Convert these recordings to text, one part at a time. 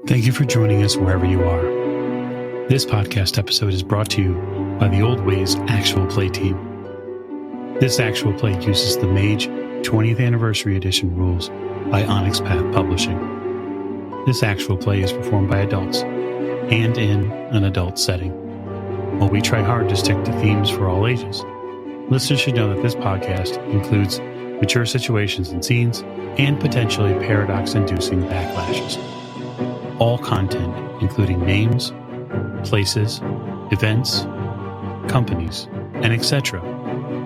Thank you for joining us wherever you are. This podcast episode is brought to you by the Old Ways Actual Play team. This actual play uses the Mage 20th Anniversary Edition rules by Onyx Path Publishing. This actual play is performed by adults and in an adult setting. While we try hard to stick to themes for all ages, listeners should know that this podcast includes mature situations and scenes and potentially paradox-inducing backlashes. All content, including names, places, events, companies, and etc.,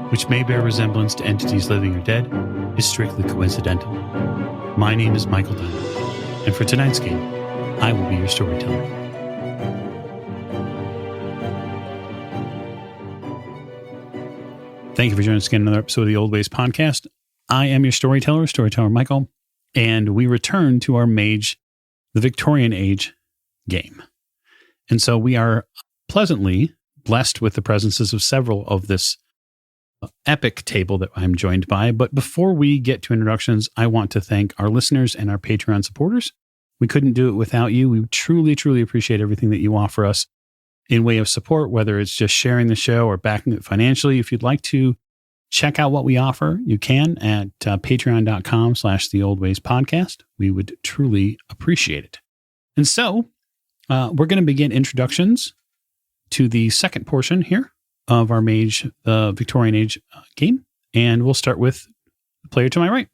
which may bear resemblance to entities living or dead, is strictly coincidental. My name is Michael Dunn, and for tonight's game, I will be your storyteller. Thank you for joining us again in another episode of the Old Ways podcast. I am your storyteller Michael, and we return to our Mage, the Victorian Age game. And so we are pleasantly blessed with the presences of several of this epic table that I'm joined by. But before we get to introductions, I want to thank our listeners and our Patreon supporters. We couldn't do it without you. We truly, truly appreciate everything that you offer us in way of support, whether it's just sharing the show or backing it financially. If you'd like to check out what we offer, you can at patreon.com/theoldwayspodcast. We would truly appreciate it. And so we're going to begin introductions to the second portion here of our Mage, Victorian Age game. And we'll start with the player to my right.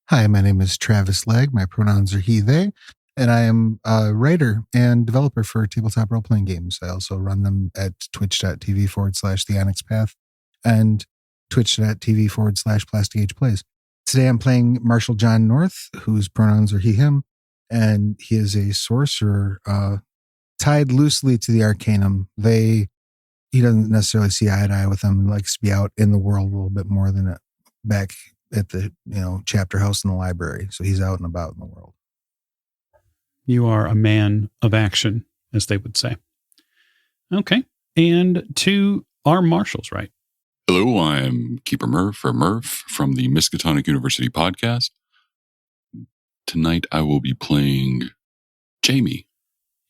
Hi, my name is Travis Legg. My pronouns are he, they, and I am a writer and developer for tabletop role-playing games. I also run them at twitch.tv/The Onyx Path and twitch.tv/Plastic Age Plays. Today I'm playing Marshall John North, whose pronouns are he, him, and he is a sorcerer tied loosely to the Arcanum. He doesn't necessarily see eye to eye with them and likes to be out in the world a little bit more than back at the chapter house in the library. So he's out and about in the world. You are a man of action, as they would say. Okay. And to our Marshals, right? Hello, I'm Keeper Murph, or Murph, from the Miskatonic University podcast. Tonight I will be playing Jamie.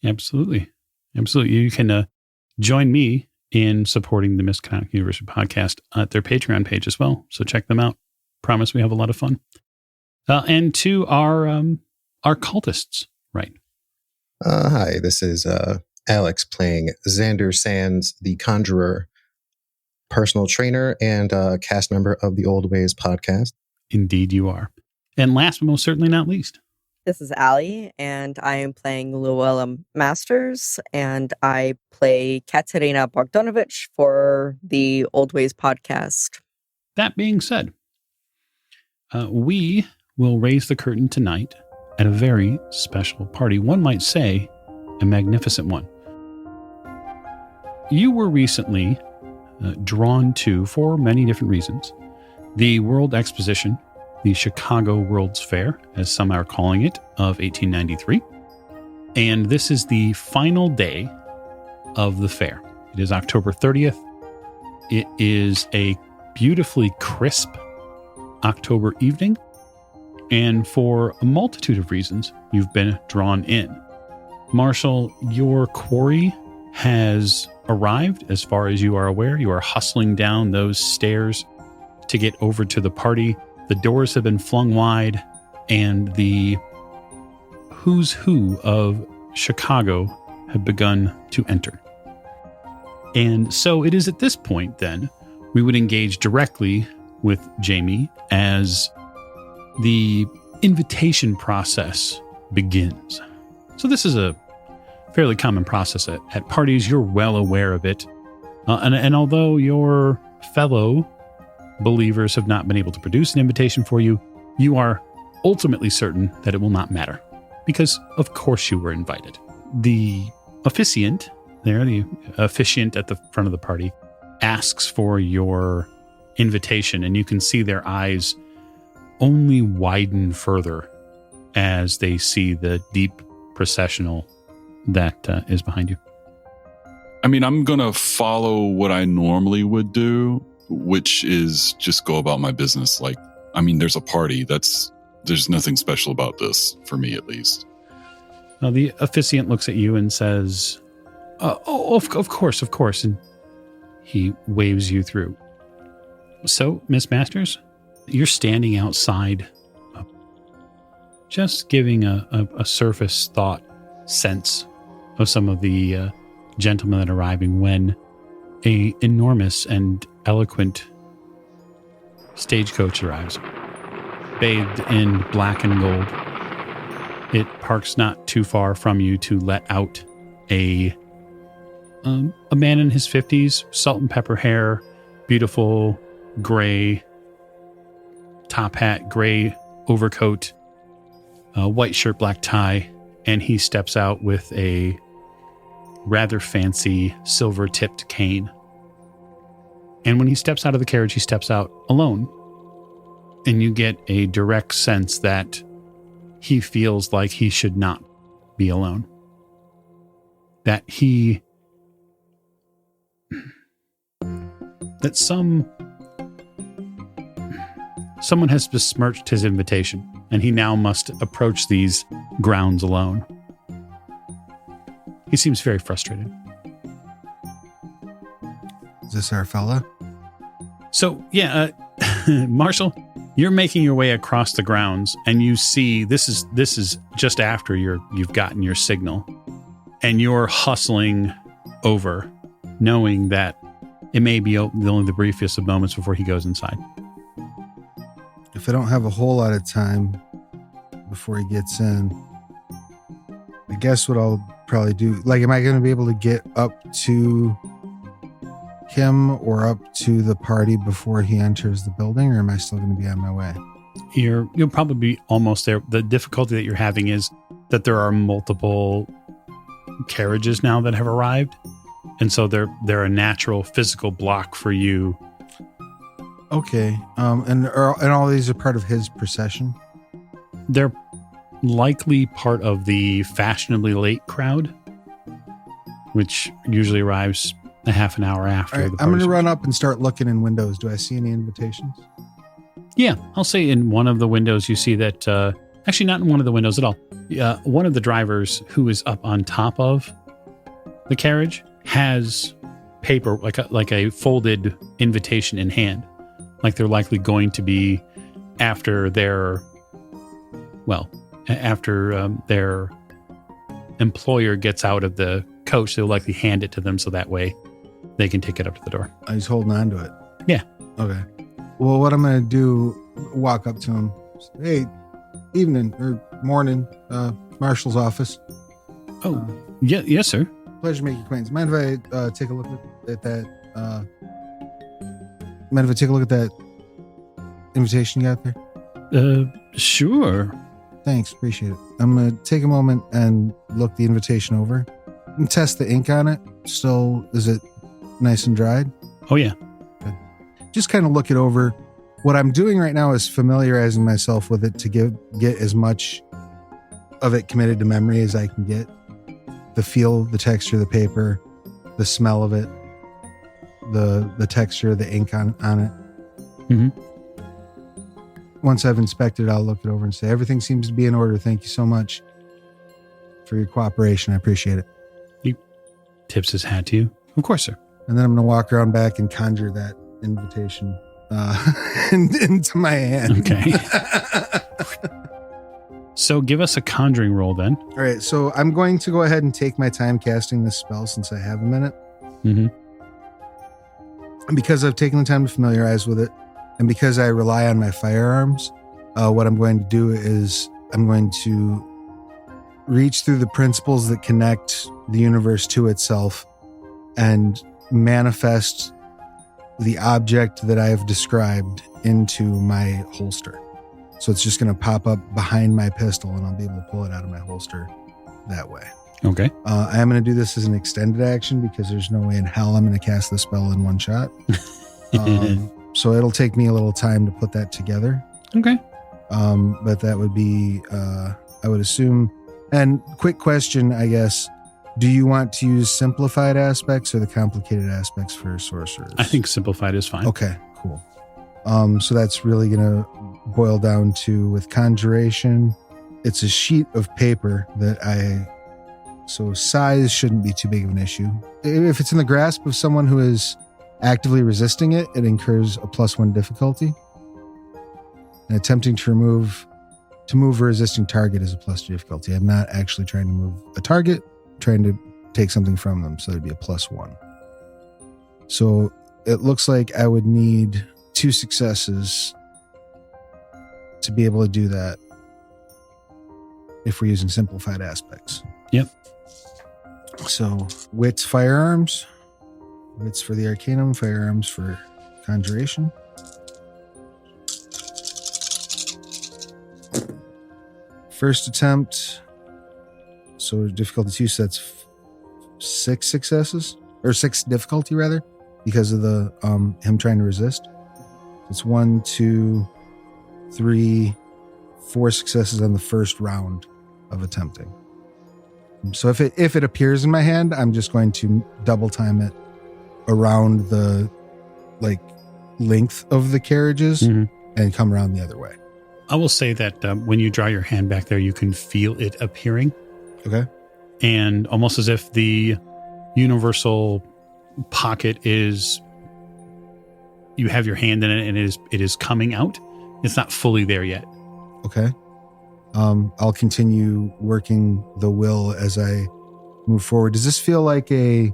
Absolutely. Absolutely. You can join me in supporting the Miskatonic University podcast at their Patreon page as well. So check them out. Promise we have a lot of fun. And to our cultists, right? Hi, this is Alex playing Xander Sands, the Conjurer, personal trainer and cast member of the Old Ways podcast. Indeed you are. And last but most certainly not least. This is Allie, and I am playing Llewellyn Masters, and I play Katerina Bogdanovich for the Old Ways podcast. That being said, we will raise the curtain tonight at a very special party. One might say a magnificent one. You were recently drawn to, for many different reasons, the World Exposition, the Chicago World's Fair, as some are calling it, of 1893. And this is the final day of the fair. It is October 30th. It is a beautifully crisp October evening. And for a multitude of reasons, you've been drawn in. Marshall, your quarry has arrived, as far as you are aware. You are hustling down those stairs to get over to the party. The doors have been flung wide, and the who's who of Chicago have begun to enter. And so it is at this point, then, we would engage directly with Jamie as the invitation process begins. So this is a fairly common process at parties. You're well aware of it. And although your fellow believers have not been able to produce an invitation for you, you are ultimately certain that it will not matter, because of course you were invited. The officiant at the front of the party, asks for your invitation, and you can see their eyes only widen further as they see the deep processional that is behind you. I mean, I'm going to follow what I normally would do, which is just go about my business. Like, I mean, there's a party. There's nothing special about this, for me at least. The officiant looks at you and says, of course. And he waves you through. So, Miss Masters, you're standing outside, just giving a surface thought sense of some of the gentlemen that are arriving when a enormous and eloquent stagecoach arrives, bathed in black and gold. It parks not too far from you to let out a man in his 50s, salt and pepper hair, beautiful gray top hat, gray overcoat, white shirt, black tie, and he steps out with a rather fancy silver-tipped cane. And when he steps out of the carriage, he steps out alone. And you get a direct sense that he feels like he should not be alone. That someone has besmirched his invitation, and he now must approach these grounds alone. He seems very frustrated. Is this our fella? So, yeah, Marshall, you're making your way across the grounds, and you see this is just after you've gotten your signal, and you're hustling over, knowing that it may be only the briefest of moments before he goes inside. If I don't have a whole lot of time before he gets in, I guess what I'll probably do, like, am I going to be able to get up to him or up to the party before he enters the building, or am I still going to be on my way? You'll probably be almost there. The difficulty that you're having is that there are multiple carriages now that have arrived, and so they're a natural physical block for you. Okay, and all these are part of his procession? They're likely part of the fashionably late crowd, which usually arrives a half an hour after. Right, I'm going to run up and start looking in windows. Do I see any invitations? Yeah, I'll say in one of the windows you see that, actually not in one of the windows at all. One of the drivers who is up on top of the carriage has paper, like a folded invitation in hand. Like they're likely going to be after their employer gets out of the coach, they'll likely hand it to them so that way they can take it up to the door. He's holding on to it. Yeah. Okay. Well, what I'm going to do, walk up to him. Hey, evening or morning, Marshall's office. Oh, yeah, yes, sir. Pleasure to make your acquaintance. Mind if I take a look at that? Mind if I take a look at that invitation you got there? Sure. Thanks, appreciate it. I'm going to take a moment and look the invitation over and test the ink on it. Still, is it nice and dried? Oh, yeah. Good. Just kind of look it over. What I'm doing right now is familiarizing myself with it to get as much of it committed to memory as I can get. The feel, the texture of the paper, the smell of it, the texture of the ink on it. Mm-hmm. Once I've inspected it, I'll look it over and say, everything seems to be in order. Thank you so much for your cooperation. I appreciate it. He tips his hat to you. Of course, sir. And then I'm going to walk around back and conjure that invitation into my hand. Okay. So give us a conjuring roll then. All right. So I'm going to go ahead and take my time casting this spell since I have a minute. Mm-hmm. And because I've taken the time to familiarize with it, and because I rely on my firearms, what I'm going to do is I'm going to reach through the principles that connect the universe to itself and manifest the object that I have described into my holster. So it's just going to pop up behind my pistol and I'll be able to pull it out of my holster that way. Okay. I am going to do this as an extended action because there's no way in hell I'm going to cast the spell in one shot. So it'll take me a little time to put that together. Okay. But that would be, I would assume. And quick question, I guess. Do you want to use simplified aspects or the complicated aspects for sorcerers? I think simplified is fine. Okay, cool. So that's really going to boil down to, with conjuration, it's a sheet of paper so size shouldn't be too big of an issue. If it's in the grasp of someone who is actively resisting it, it incurs a +1 difficulty. And attempting to move a resisting target is a +2 difficulty. I'm not actually trying to move a target, I'm trying to take something from them, so that'd be a +1. So it looks like I would need 2 successes to be able to do that if we're using simplified aspects. Yep. So wits, firearms. Wits for the Arcanum, firearms for conjuration. First attempt. So difficulty 2, so that's 6 successes. Or 6 difficulty, rather, because of the him trying to resist. It's 1, 2, 3, 4 successes on the first round of attempting. So if it appears in my hand, I'm just going to double time it around the length of the carriages and come around the other way. I will say that when you draw your hand back there, you can feel it appearing. Okay. And almost as if the universal pocket is, you have your hand in it and it is coming out. It's not fully there yet. Okay. I'll continue working the will as I move forward. Does this feel like a,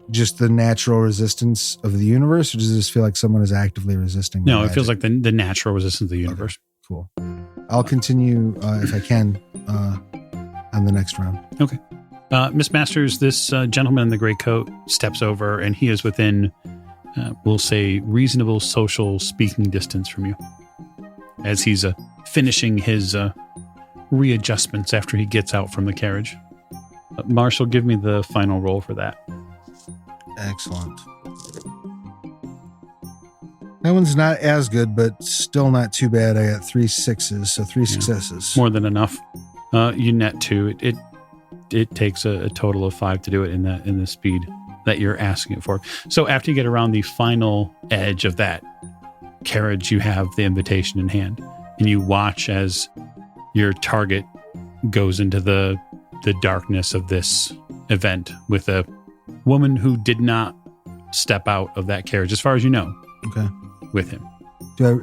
just the natural resistance of the universe, or does this feel like someone is actively resisting? No, it feels like the natural resistance of the universe. Okay, cool. I'll continue if I can on the next round. Okay. Miss Masters, this gentleman in the gray coat steps over, and he is within, we'll say, reasonable social speaking distance from you, as he's finishing his readjustments after he gets out from the carriage. Marshall, give me the final roll for that. Excellent. That one's not as good, but still not too bad. I got 3 6s, so 3 successes. More than enough. You net 2. It takes a total of 5 to do it in the speed that you're asking it for. So after you get around the final edge of that carriage, you have the invitation in hand, and you watch as your target goes into the darkness of this event with a woman who did not step out of that carriage, as far as you know. Okay. With him.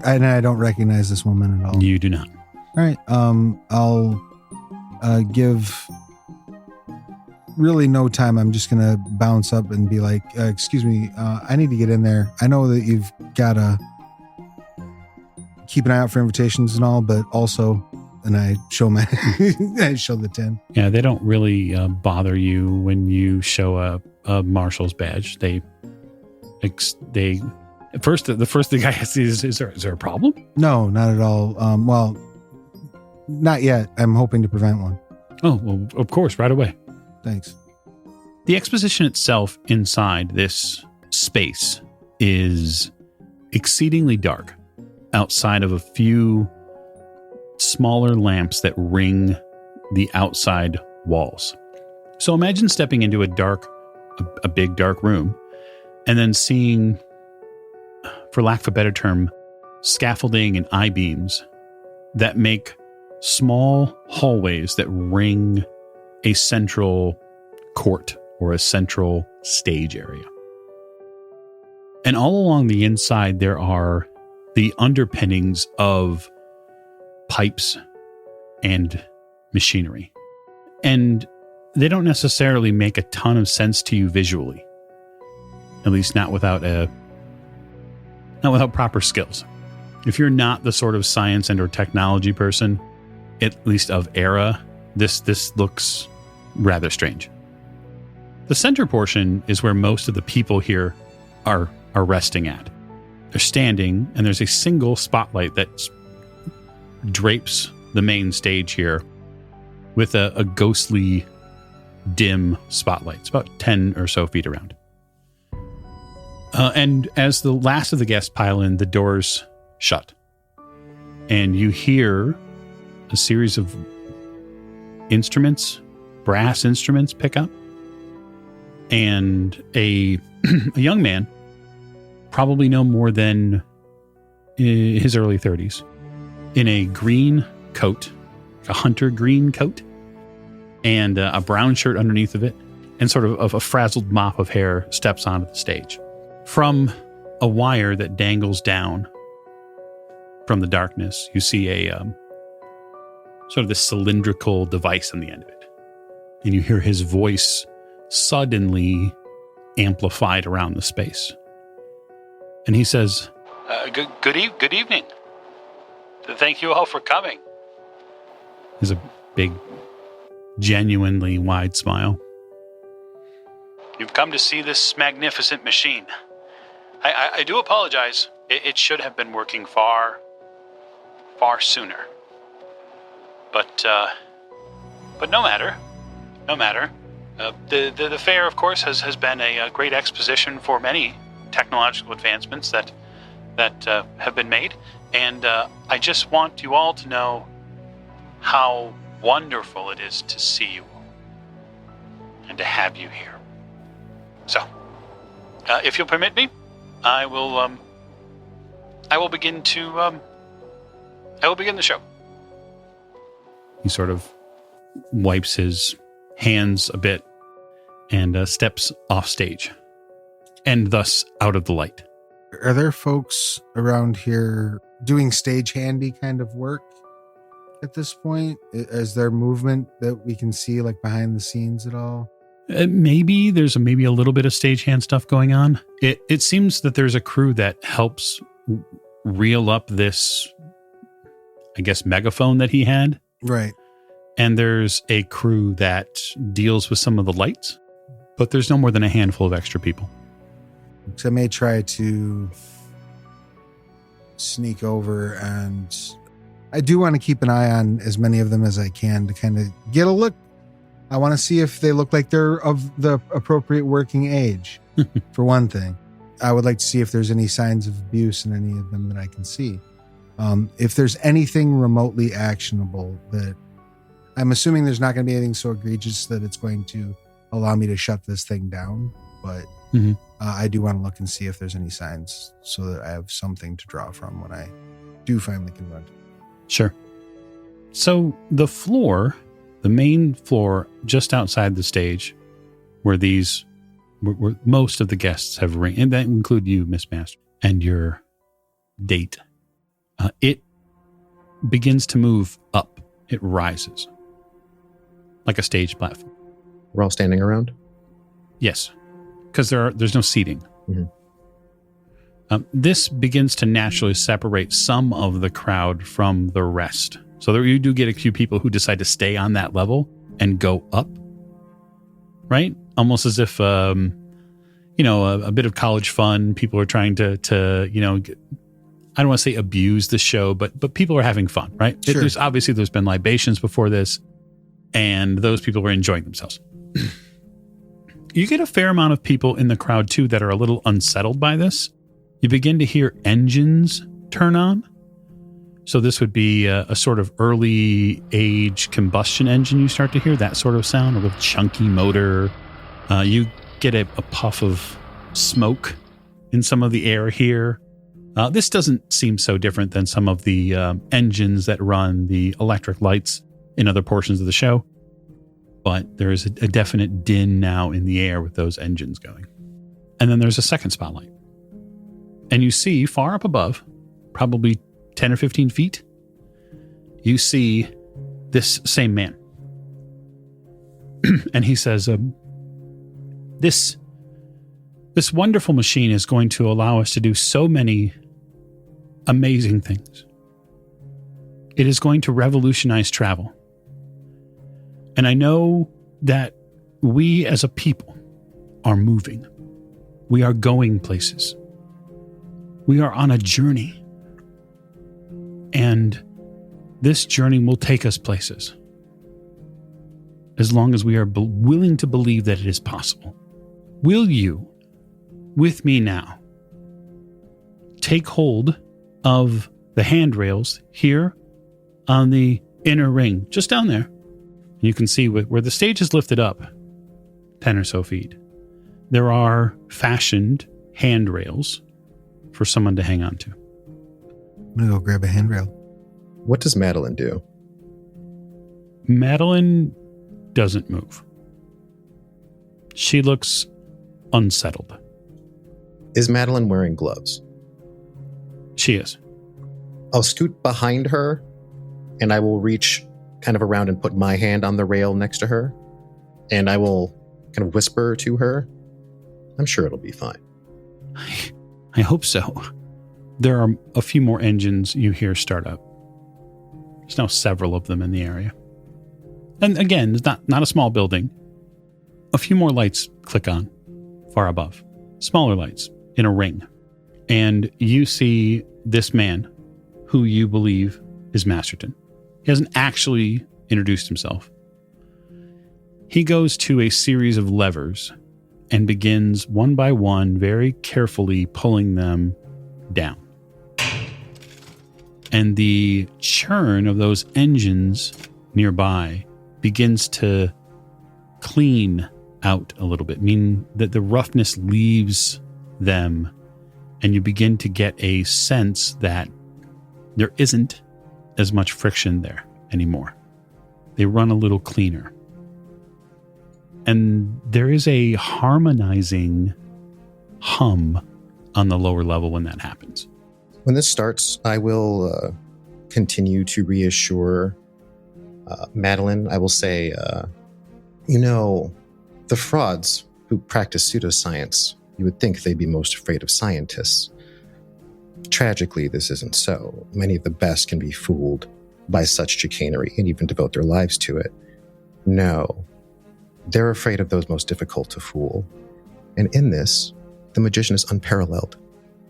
I don't recognize this woman at all. You do not. All right. I'll give really no time. I'm just gonna bounce up and be like, "Excuse me, I need to get in there. I know that you've got to keep an eye out for invitations and all, but also," and I show I show the 10. Yeah, they don't really bother you when you show a marshal's badge. The first thing I ask is there a problem? No, not at all. Well, not yet. I'm hoping to prevent one. Oh, well, of course, right away. Thanks. The exposition itself inside this space is exceedingly dark, outside of a few smaller lamps that ring the outside walls. So imagine stepping into a big dark room, and then seeing, for lack of a better term, scaffolding and I-beams that make small hallways that ring a central court or a central stage area. And all along the inside, there are the underpinnings of pipes and machinery. And they don't necessarily make a ton of sense to you visually, at least not without proper skills. If you're not the sort of science and or technology person, at least of era, this looks rather strange. The center portion is where most of the people here are resting at. They're standing, and there's a single spotlight that drapes the main stage here with a ghostly, dim spotlight. It's about 10 or so feet around. And as the last of the guests pile in, the doors shut. And you hear a series of brass instruments pick up. And a young man, probably no more than his early 30s, in a green coat, a hunter green coat, and a brown shirt underneath of it, and sort of a frazzled mop of hair steps onto the stage. From a wire that dangles down from the darkness, you see a sort of this cylindrical device on the end of it. And you hear his voice suddenly amplified around the space. And he says, Good evening. Thank you all for coming. There's a big, genuinely wide smile. You've come to see this magnificent machine. I do apologize. It should have been working far sooner. But no matter. The fair, of course, has been a great exposition for many technological advancements that have been made. And I just want you all to know how wonderful it is to see you and to have you here. So, if you'll permit me, I will begin the show. He sort of wipes his hands a bit and steps off stage, and thus out of the light. Are there folks around here doing stagehandi kind of work at this point? Is there movement that we can see, like behind the scenes at all? Maybe there's maybe a little bit of stagehand stuff going on. It seems that there's a crew that helps reel up this, I guess, megaphone that he had. Right. And there's a crew that deals with some of the lights, but there's no more than a handful of extra people. So I may try to sneak over, and I do want to keep an eye on as many of them as I can to kind of get a look. I want to see if they look like they're of the appropriate working age, for one thing. I would like to see if there's any signs of abuse in any of them that I can see. If there's anything remotely actionable, that I'm assuming there's not going to be anything so egregious that it's going to allow me to shut this thing down. But I do want to look and see if there's any signs so that I have something to draw from when I do finally convent. Sure. So the floor, the main floor just outside the stage, where where most of the guests have ring, and that include you, Miss Master, and your date, it begins to move up. It rises like a stage platform. We're all standing around? Yes, because there's no seating. Mm-hmm. This begins to naturally separate some of the crowd from the rest. So there you do get a few people who decide to stay on that level and go up, right? Almost as if, a bit of college fun. People are trying to I don't want to say abuse the show, but people are having fun, right? Sure. There's been libations before this, and those people were enjoying themselves. You get a fair amount of people in the crowd, too, that are a little unsettled by this. You begin to hear engines turn on. So this would be a sort of early age combustion engine. You start to hear that sort of sound, a little chunky motor. You get a puff of smoke in some of the air here. This doesn't seem so different than some of the engines that run the electric lights in other portions of the show. But there is a definite din now in the air with those engines going. And then there's a second spotlight. And you see far up above, probably 10 or 15 feet, you see this same man. And he says, this wonderful machine is going to allow us to do so many amazing things. It is going to revolutionize travel. And I know that we as a people are moving. We are going places. We are on a journey. And this journey will take us places, as long as we are willing to believe that it is possible. Will you, with me now, take hold of the handrails here on the inner ring, just down there? You can see where the stage is lifted up 10 or so feet. There are fashioned handrails for someone to hang on to. I'm going to go grab a handrail. What does Madeline do? Madeline doesn't move. She looks unsettled. Is Madeline wearing gloves? She is. I'll scoot behind her, and I will reach kind of around and put my hand on the rail next to her, and I will kind of whisper to her, I'm sure it'll be fine. I hope so. There are a few more engines you hear start up. There's now several of them in the area. And again, it's not a small building. A few more lights click on far above. Smaller lights in a ring. And you see this man who you believe is Masterton. He hasn't actually introduced himself. He goes to a series of levers and begins one by one, very carefully pulling them down. And the churn of those engines nearby begins to clean out a little bit, meaning that the roughness leaves them, and you begin to get a sense that there isn't as much friction there anymore. They run a little cleaner. And there is a harmonizing hum on the lower level when that happens. When this starts, I will continue to reassure Madeline. I will say, the frauds who practice pseudoscience, you would think they'd be most afraid of scientists. Tragically, this isn't so. Many of the best can be fooled by such chicanery and even devote their lives to it. No, they're afraid of those most difficult to fool. And in this, the magician is unparalleled.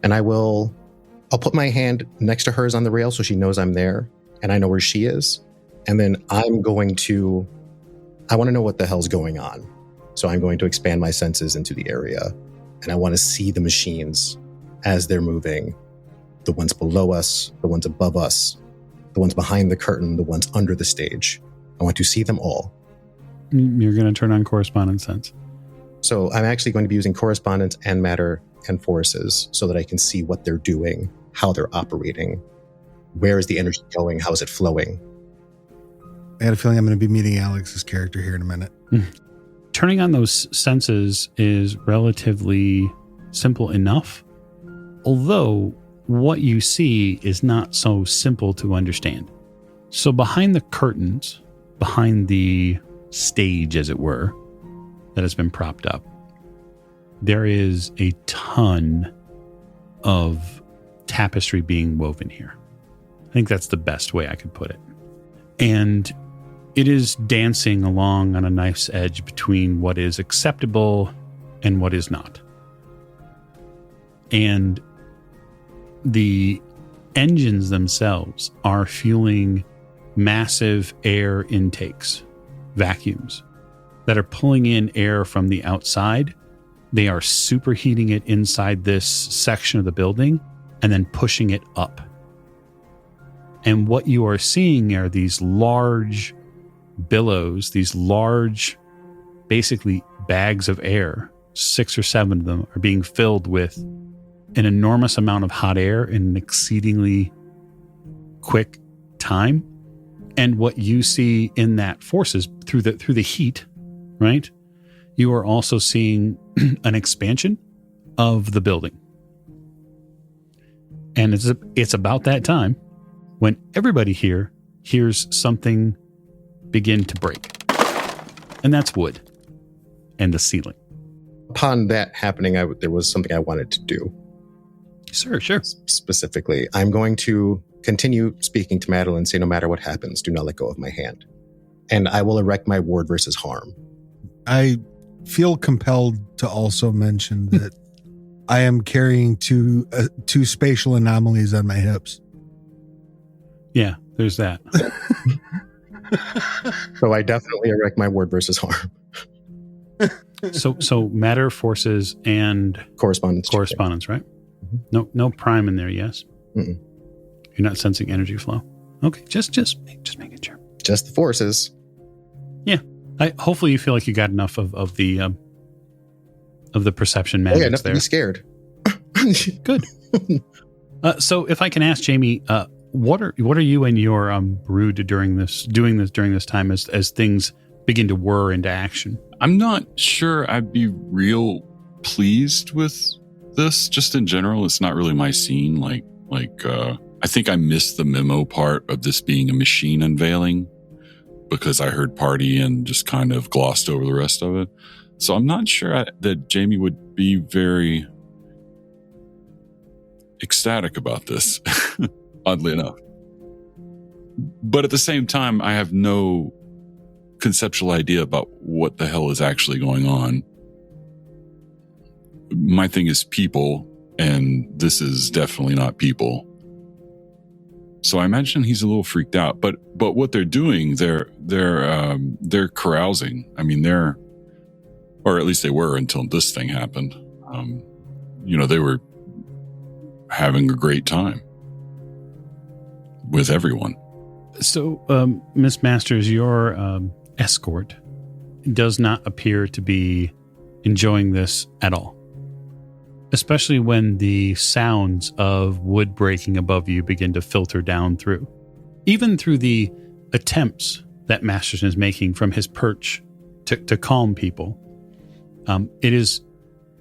And I'll put my hand next to hers on the rail so she knows I'm there and I know where she is. And then I want to know what the hell's going on. So I'm going to expand my senses into the area, and I want to see the machines as they're moving. The ones below us, the ones above us, the ones behind the curtain, the ones under the stage. I want to see them all. You're going to turn on correspondence sense. So I'm actually going to be using correspondence and matter and forces so that I can see what they're doing, how they're operating, where is the energy going, how is it flowing. I had a feeling I'm going to be meeting Alex's character here in a minute. Turning on those senses is relatively simple enough, although what you see is not so simple to understand. So behind the curtains, behind the stage, as it were, that has been propped up, there is a ton of tapestry being woven here. I think that's the best way I could put it. And it is dancing along on a knife's edge between what is acceptable and what is not. And the engines themselves are fueling massive air intakes, vacuums, that are pulling in air from the outside. They are superheating it inside this section of the building and then pushing it up. And what you are seeing are these large billows, these large, basically bags of air. 6 or 7 of them are being filled with an enormous amount of hot air in an exceedingly quick time. And what you see in that forces through the heat, right? You are also seeing an expansion of the building. And it's about that time when everybody here hears something begin to break. And that's wood and the ceiling. Upon that happening, there was something I wanted to do. Sure. Specifically, I'm going to continue speaking to Madeline, say no matter what happens, do not let go of my hand. And I will erect my ward versus harm. I feel compelled to also mention that I am carrying two spatial anomalies on my hips. Yeah, there's that. So I definitely erect my ward versus harm. So matter, forces, and correspondence, right? Mm-hmm. No prime in there, yes? Mm-mm. You're not sensing energy flow. Okay, just making sure. Just the forces. Yeah. Hopefully you feel like you got enough of the perception magic. Yeah, enough there. To be scared. Good. So if I can ask Jamie, what are you and your brood doing this during this time as things begin to whir into action? I'm not sure I'd be real pleased with this. Just in general, it's not really my scene. I think I missed the memo part of this being a machine unveiling because I heard party and just kind of glossed over the rest of it. So I'm not sure that Jamie would be very ecstatic about this, oddly enough. But at the same time, I have no conceptual idea about what the hell is actually going on. My thing is people, and this is definitely not people. So I imagine he's a little freaked out. But what they're doing, they're carousing. I mean, or at least they were until this thing happened. They were having a great time with everyone. So, Miss Masters, your escort does not appear to be enjoying this at all. Especially when the sounds of wood breaking above you begin to filter down through. Even through the attempts that Masterson is making from his perch to calm people,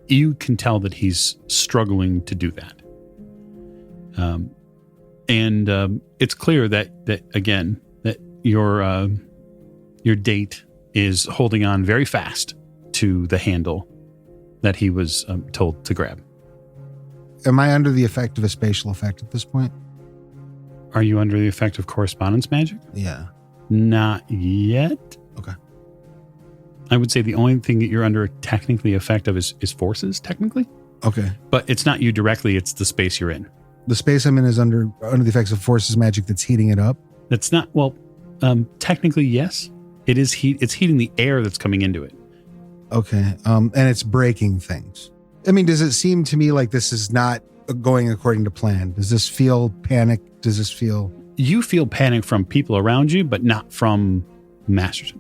you can tell that he's struggling to do that. And it's clear that your date is holding on very fast to the handle that he was told to grab. Am I under the effect of a spatial effect at this point? Are you under the effect of correspondence magic? Yeah. Not yet. Okay. I would say the only thing that you're under technically effect of is forces, technically. Okay. But it's not you directly, it's the space you're in. The space I'm in is under the effects of forces magic that's heating it up? That's not, technically, yes. It is heat. It's heating the air that's coming into it. Okay. And it's breaking things. I mean, does it seem to me like this is not going according to plan? Does this feel panic? Does this feel... You feel panic from people around you, but not from Masterson.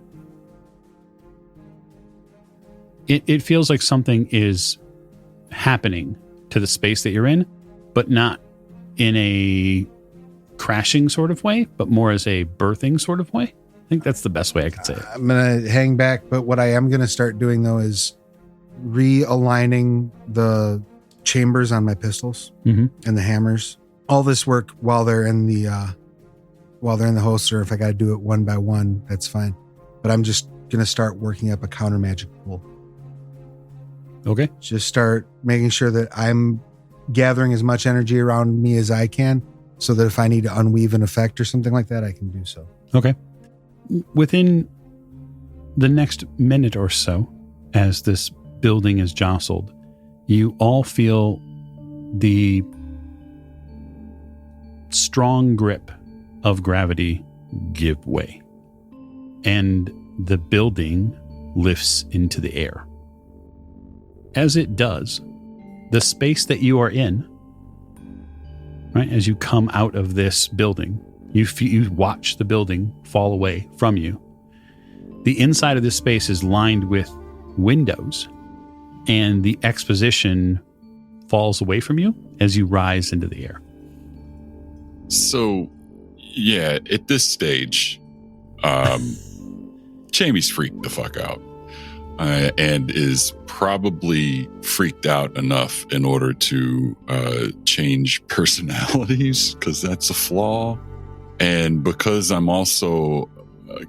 It feels like something is happening to the space that you're in, but not in a crashing sort of way, but more as a birthing sort of way. I think that's the best way I could say it. I'm going to hang back, but what I am going to start doing, though, is realigning the chambers on my pistols and the hammers. All this work while they're in the holster. If I got to do it one by one, that's fine. But I'm just going to start working up a counter magic pool. Okay. Just start making sure that I'm gathering as much energy around me as I can, so that if I need to unweave an effect or something like that, I can do so. Okay. Within the next minute or so, as this building is jostled, you all feel the strong grip of gravity give way, and the building lifts into the air. As it does, the space that you are in, right, as you come out of this building, you watch the building fall away from you. The inside of this space is lined with windows, and the exposition falls away from you as you rise into the air. So, yeah, at this stage, Jamie's freaked the fuck out and is probably freaked out enough in order to change personalities, because that's a flaw. And because I'm also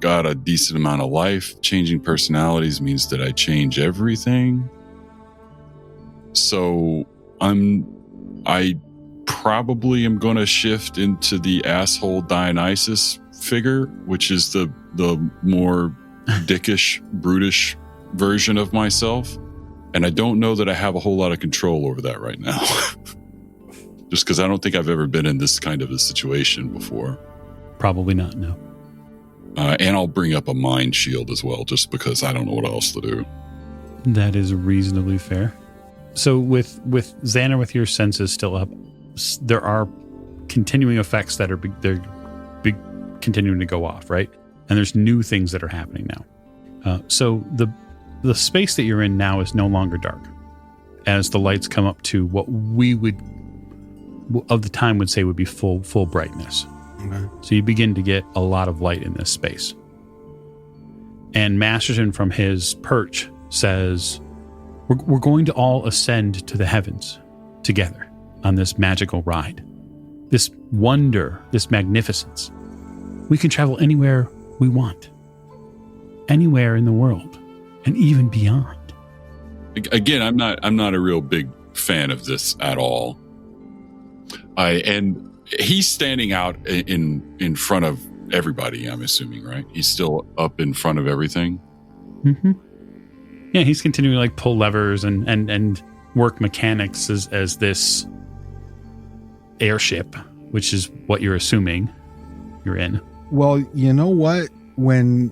got a decent amount of life, changing personalities means that I change everything. So I probably am going to shift into the asshole Dionysus figure, which is the more dickish, brutish version of myself. And I don't know that I have a whole lot of control over that right now. Just because I don't think I've ever been in this kind of a situation before. Probably not, no. And I'll bring up a mind shield as well, just because I don't know what else to do. That is reasonably fair. So with Xana, with your senses still up, there are continuing effects that are continuing to go off, right? And there's new things that are happening now. So the space that you're in now is no longer dark, as the lights come up to what we would, of the time, would say would be full brightness. Okay. So you begin to get a lot of light in this space. And Masterson from his perch says, we're going to all ascend to the heavens together on this magical ride. This wonder, this magnificence. We can travel anywhere we want. Anywhere in the world. And even beyond. Again, I'm not a real big fan of this at all. And he's standing out in front of everybody, I'm assuming, right? He's still up in front of everything. Mm-hmm. Yeah, he's continuing to like pull levers and work mechanics as this airship, which is what you're assuming you're in. Well, you know what? When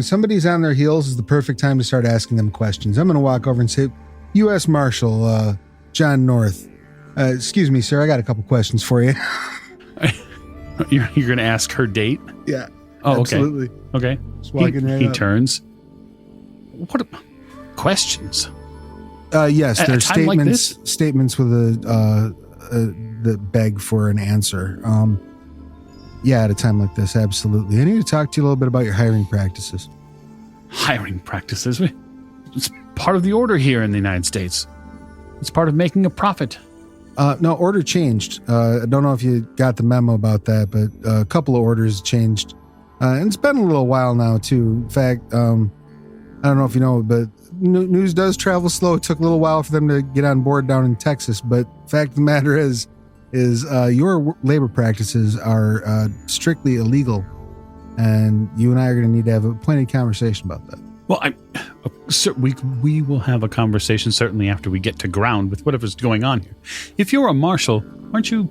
somebody's on their heels is the perfect time to start asking them questions. I'm going to walk over and say, U.S. Marshal John North, excuse me, sir, I got a couple questions for you. You're going to ask her date? Yeah. Oh, absolutely. Okay. Just walking right he up. turns. What questions? Yes, At a there's time like statements with that beg for an answer. Yeah, at a time like this, absolutely. I need to talk to you a little bit about your hiring practices. Hiring practices? It's part of the order here in the United States. It's part of making a profit. No, order changed. I don't know if you got the memo about that, but a couple of orders changed. And it's been a little while now, too. In fact, I don't know if you know, but news does travel slow. It took a little while for them to get on board down in Texas. But fact of the matter is your labor practices are strictly illegal. And you and I are going to need to have a pointed conversation about that. Well, we will have a conversation certainly after we get to ground with whatever's going on here. If you're a marshal, aren't you?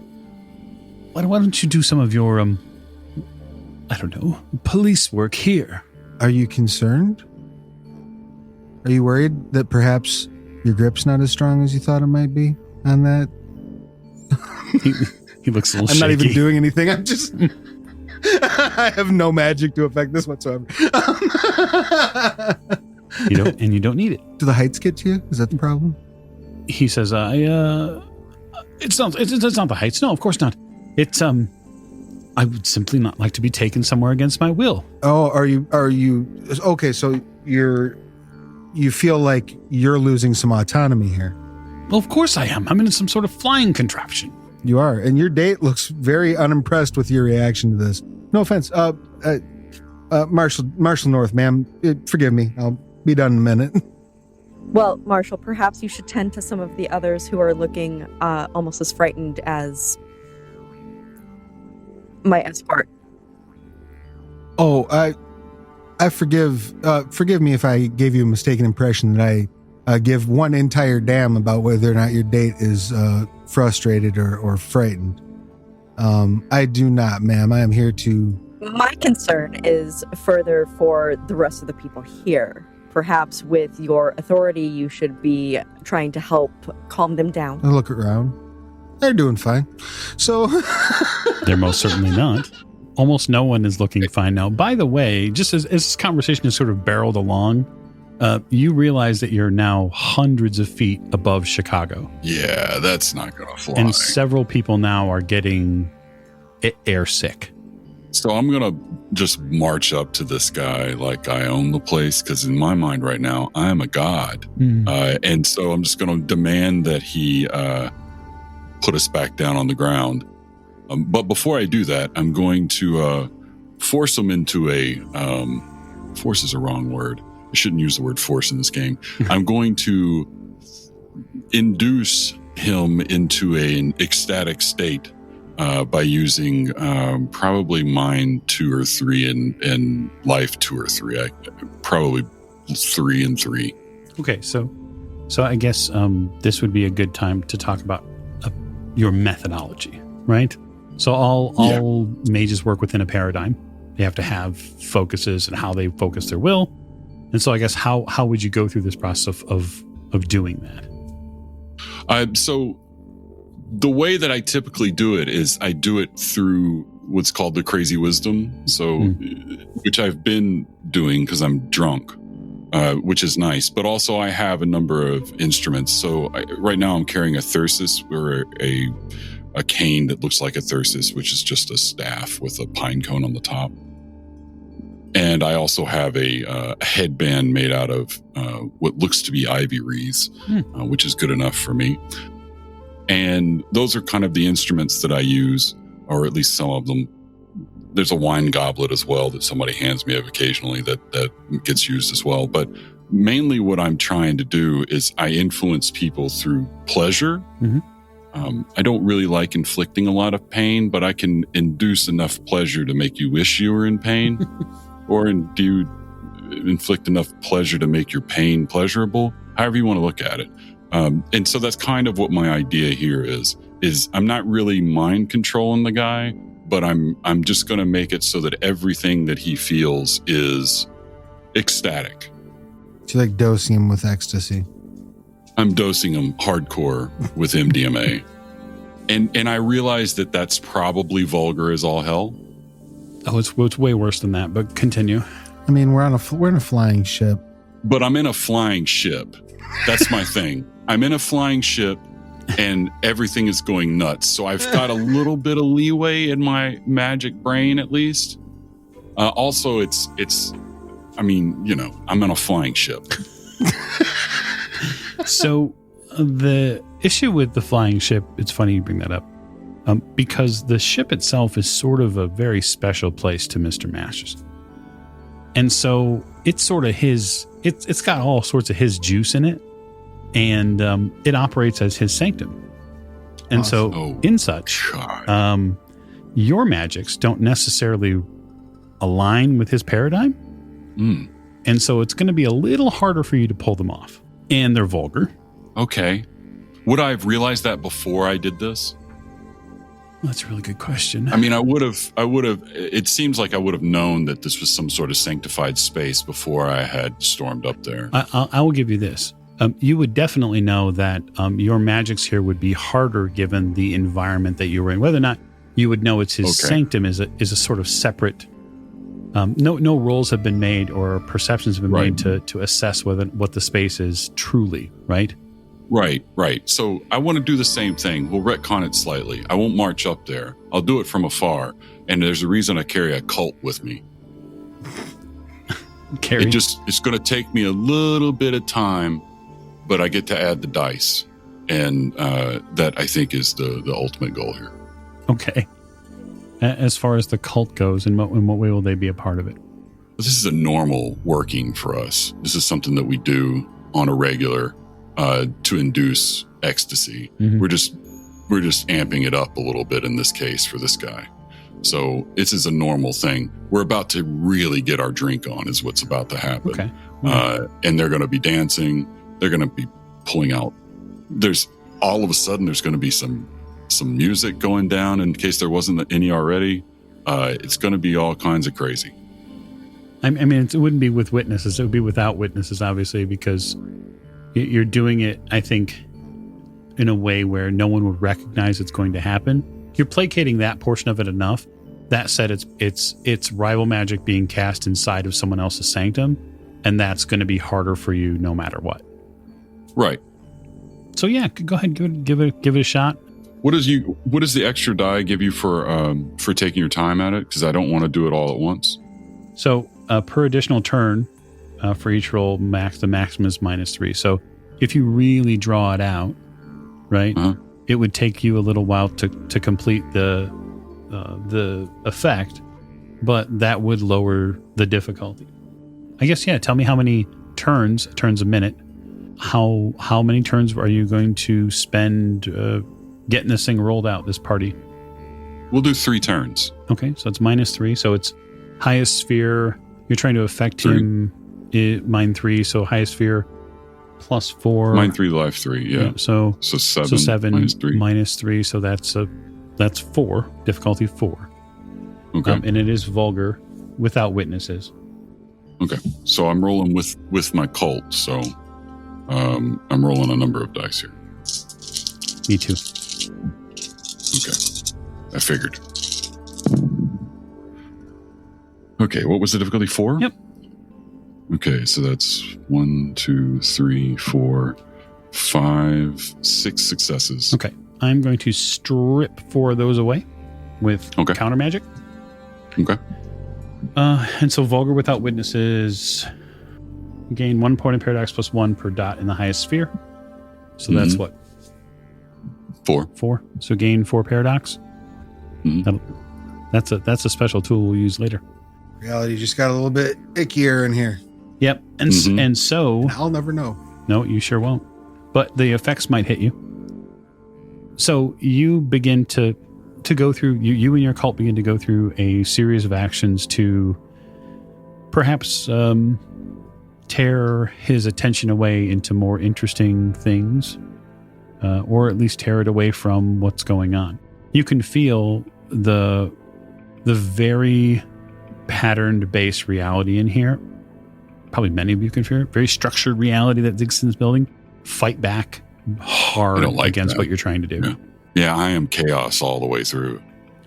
Why don't you do some of your I don't know, police work here? Are you concerned? Are you worried that perhaps your grip's not as strong as you thought it might be on that? He looks a little I'm shaky. not even doing anything. I'm just... I have no magic to affect this whatsoever. You don't need it. Do the heights get to you? Is that the problem? He says, it's not the heights. No, of course not. It's, I would simply not like to be taken somewhere against my will. Oh, are you, okay, so you feel like you're losing some autonomy here. Well, of course I am. I'm in some sort of flying contraption. You are, and your date looks very unimpressed with your reaction to this. No offense. Marshal North, ma'am, forgive me. I'll be done in a minute. Well, Marshal, perhaps you should tend to some of the others who are looking almost as frightened as my escort. Oh, I forgive me if I gave you a mistaken impression that I give one entire damn about whether or not your date is frustrated or frightened. I do not, ma'am. I am here to... My concern is further for the rest of the people here. Perhaps with your authority, you should be trying to help calm them down. I look around. They're doing fine. So... They're most certainly not. Almost no one is looking fine now. By the way, just as this conversation has sort of barreled along, you realize that you're now hundreds of feet above Chicago. Yeah, that's not going to fly. And several people now are getting air sick. So I'm going to just march up to this guy like I own the place, because in my mind right now, I am a god. And so I'm just going to demand that he put us back down on the ground. But before I do that, I'm going to force him into a... force is a wrong word. I shouldn't use the word force in this game. I'm going to induce him into an ecstatic state by using probably mind 2 or 3 and life 2 or 3. Probably 3 and 3. Okay, so I guess this would be a good time to talk about your methodology, right? So all mages work within a paradigm. They have to have focuses and how they focus their will. And so I guess how would you go through this process of doing that? So the way that I typically do it is I do it through what's called the crazy wisdom. So, which I've been doing because I'm drunk, which is nice. But also I have a number of instruments. So right now I'm carrying a thyrsus or a a cane that looks like a thyrsus, which is just a staff with a pine cone on the top. And I also have a headband made out of what looks to be ivy wreaths, which is good enough for me. And those are kind of the instruments that I use, or at least some of them. There's a wine goblet as well that somebody hands me occasionally that gets used as well. But mainly what I'm trying to do is I influence people through pleasure. I don't really like inflicting a lot of pain, but I can induce enough pleasure to make you wish you were in pain, or inflict enough pleasure to make your pain pleasurable, however you want to look at it. And so that's kind of what my idea here is I'm not really mind controlling the guy, but I'm just going to make it so that everything that he feels is ecstatic. So like dosing him with ecstasy. I'm dosing him hardcore with MDMA. And I realize that that's probably vulgar as all hell. Oh, it's way worse than that, but continue. I mean, we're in a flying ship. But I'm in a flying ship. That's my thing. I'm in a flying ship and everything is going nuts. So I've got a little bit of leeway in my magic brain, at least. Also, I'm in a flying ship. So the issue with the flying ship, it's funny you bring that up, because the ship itself is sort of a very special place to Mr. Masters. And so it's sort of it's got all sorts of his juice in it, and it operates as his sanctum. And awesome. In such, your magics don't necessarily align with his paradigm. And so it's going to be a little harder for you to pull them off. And they're vulgar. Okay. Would I have realized that before I did this? That's a really good question. I mean, I would have, it seems like I would have known that this was some sort of sanctified space before I had stormed up there. I will give you this. You would definitely know that your magics here would be harder given the environment that you were in. Whether or not you would know it's his sanctum is a sort of separate. No rules have been made or perceptions have been made to assess what the space is truly, right? Right. So I want to do the same thing. We'll retcon it slightly. I won't march up there. I'll do it from afar. And there's a reason I carry a cult with me. It's going to take me a little bit of time, but I get to add the dice. And that, I think, is the ultimate goal here. Okay. As far as the cult goes, in what way will they be a part of it? This is a normal working for us. This is something that we do on a regular to induce ecstasy. Mm-hmm. We're just amping it up a little bit in this case for this guy. So this is a normal thing. We're about to really get our drink on is what's about to happen. Okay. And they're going to be dancing. They're going to be pulling out. All of a sudden there's going to be some music going down in case there wasn't any already. It's going to be all kinds of crazy. I mean, it wouldn't be with witnesses. It would be without witnesses, obviously, because you're doing it, I think, in a way where no one would recognize it's going to happen. You're placating that portion of it enough. That said, it's rival magic being cast inside of someone else's sanctum, and that's going to be harder for you no matter what. Right. So yeah, go ahead, give it a shot. What does the extra die give you for taking your time at it? Because I don't want to do it all at once. So per additional turn, for each roll, the maximum is -3. So if you really draw it out, right, it would take you a little while to complete the effect, but that would lower the difficulty. I guess, yeah. Tell me how many turns a minute. How many turns are you going to spend getting this thing rolled out? This party. We'll do 3 turns. Okay, so it's -3. So it's highest sphere. You're trying to affect 3. him. -3. So highest sphere +4. -3, life 3. Yeah. So 7. So 7 -3. -3. So that's 4. Difficulty 4. Okay. And it is vulgar without witnesses. Okay. So I'm rolling with my cult. So I'm rolling a number of dice here. Me too. Okay. I figured. Okay. What was the difficulty? 4? Yep. Okay. So that's 1, 2, 3, 4, 5, 6 successes. Okay. I'm going to strip 4 of those away with counter magic. Okay. And so Vulgar Without Witnesses gain 1 point of paradox plus 1 per dot in the highest sphere. So that's what? 4. 4. So gain 4 paradox. That's a special tool we'll use later. Reality just got a little bit ickier in here. Yep. And so I'll never know. No, you sure won't. But the effects might hit you. So you begin to go through, you and your cult begin to go through a series of actions to perhaps tear his attention away into more interesting things, or at least tear it away from what's going on. You can feel the very patterned base reality in here. Probably many of you can feel it. Very structured reality that exists in this building. Fight back hard against what you're trying to do. Yeah, I am chaos all the way through.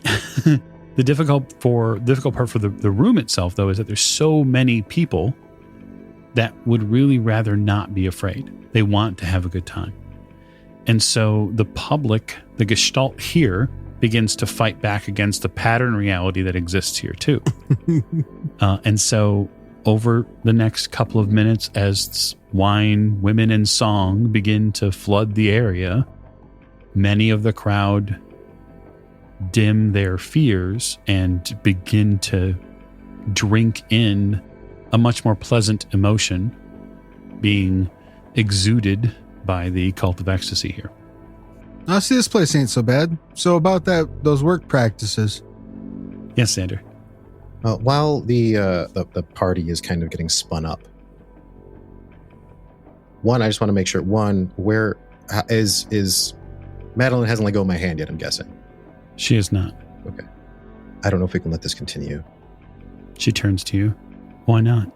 The difficult part for the room itself, though, is that there's so many people that would really rather not be afraid. They want to have a good time. And so the public, the gestalt here, begins to fight back against the pattern reality that exists here, too. And so over the next couple of minutes, as wine, women, and song begin to flood the area, many of the crowd dim their fears and begin to drink in a much more pleasant emotion being exuded by the cult of ecstasy here. I see this place ain't so bad. So about those work practices. Yes, Sander. While the party is kind of getting spun up, I just want to make sure, where is Madeline hasn't let go of my hand yet, I'm guessing. She is not. Okay. I don't know if we can let this continue. She turns to you. Why not?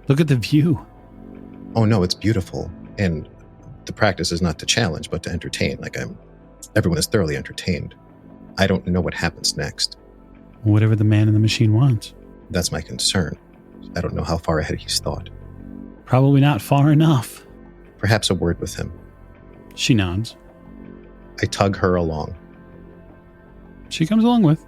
Look at the view. Oh no, it's beautiful. And the practice is not to challenge, but to entertain. Everyone is thoroughly entertained. I don't know what happens next. Whatever the man in the machine wants. That's my concern. I don't know how far ahead he's thought. Probably not far enough. Perhaps a word with him. She nods. I tug her along. She comes along with.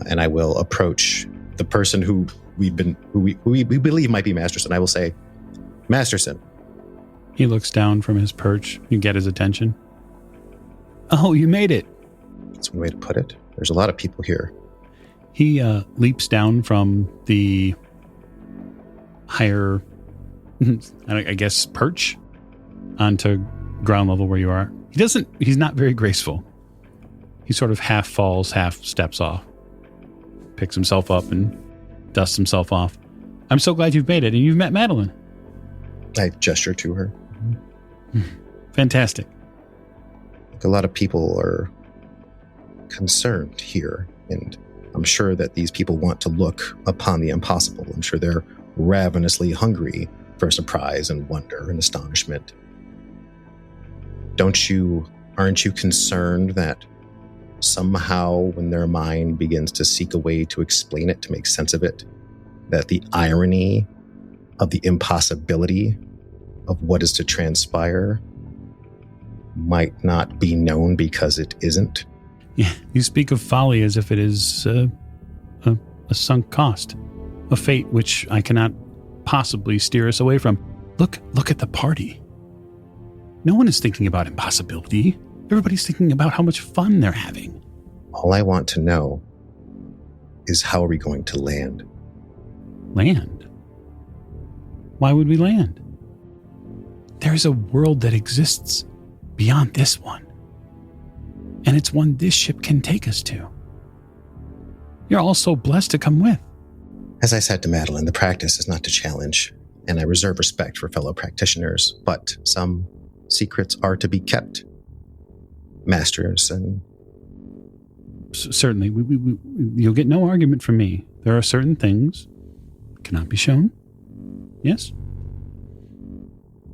And I will approach the person who we believe might be Masterson. I will say, Masterson. He looks down from his perch. You get his attention. Oh, you made it. That's one way to put it. There's a lot of people here. He leaps down from the higher, I guess, perch onto ground level where you are. He's not very graceful. He sort of half falls, half steps off, picks himself up and dusts himself off. I'm so glad you've made it and you've met Madeline. I gesture to her. Fantastic. A lot of people are concerned here, and I'm sure that these people want to look upon the impossible. I'm sure they're ravenously hungry for surprise and wonder and astonishment. Aren't you concerned that somehow when their mind begins to seek a way to explain it, to make sense of it, that the irony of the impossibility of what is to transpire might not be known because it isn't? Yeah, you speak of folly as if it is a sunk cost, a fate which I cannot possibly steer us away from. Look at the party. No one is thinking about impossibility. Everybody's thinking about how much fun they're having. All I want to know is, how are we going to land? Land? Why would we land? There is a world that exists beyond this one. And it's one this ship can take us to. You're all so blessed to come with. As I said to Madeline, the practice is not to challenge, and I reserve respect for fellow practitioners, but some secrets are to be kept. Masters and... Certainly, you'll get no argument from me. There are certain things that cannot be shown. Yes?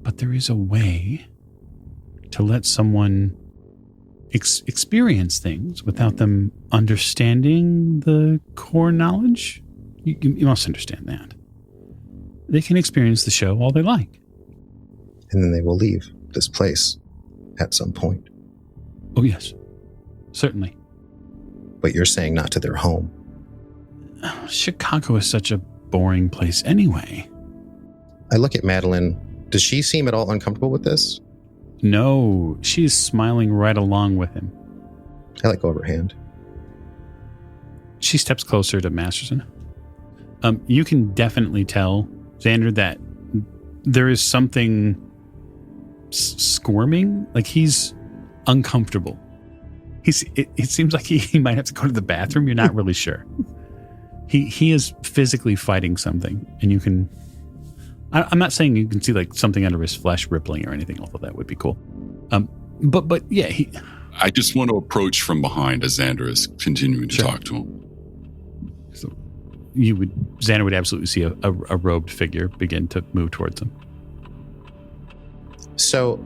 But there is a way to let someone experience things without them understanding the core knowledge. You must understand that. They can experience the show all they like. And then they will leave this place at some point. Oh, yes. Certainly. But you're saying not to their home. Chicago is such a boring place anyway. I look at Madeline. Does she seem at all uncomfortable with this? No, she's smiling right along with him. I let go of her hand. She steps closer to Masterson. You can definitely tell, Xander, that there is something squirming. Like he's uncomfortable. It seems like he might have to go to the bathroom. You're not really sure. He is physically fighting something, and you can. I'm not saying you can see like something under his flesh rippling or anything, although that would be cool. But yeah, I just want to approach from behind as Xander is continuing to talk to him. So Xander would absolutely see a robed figure begin to move towards him. So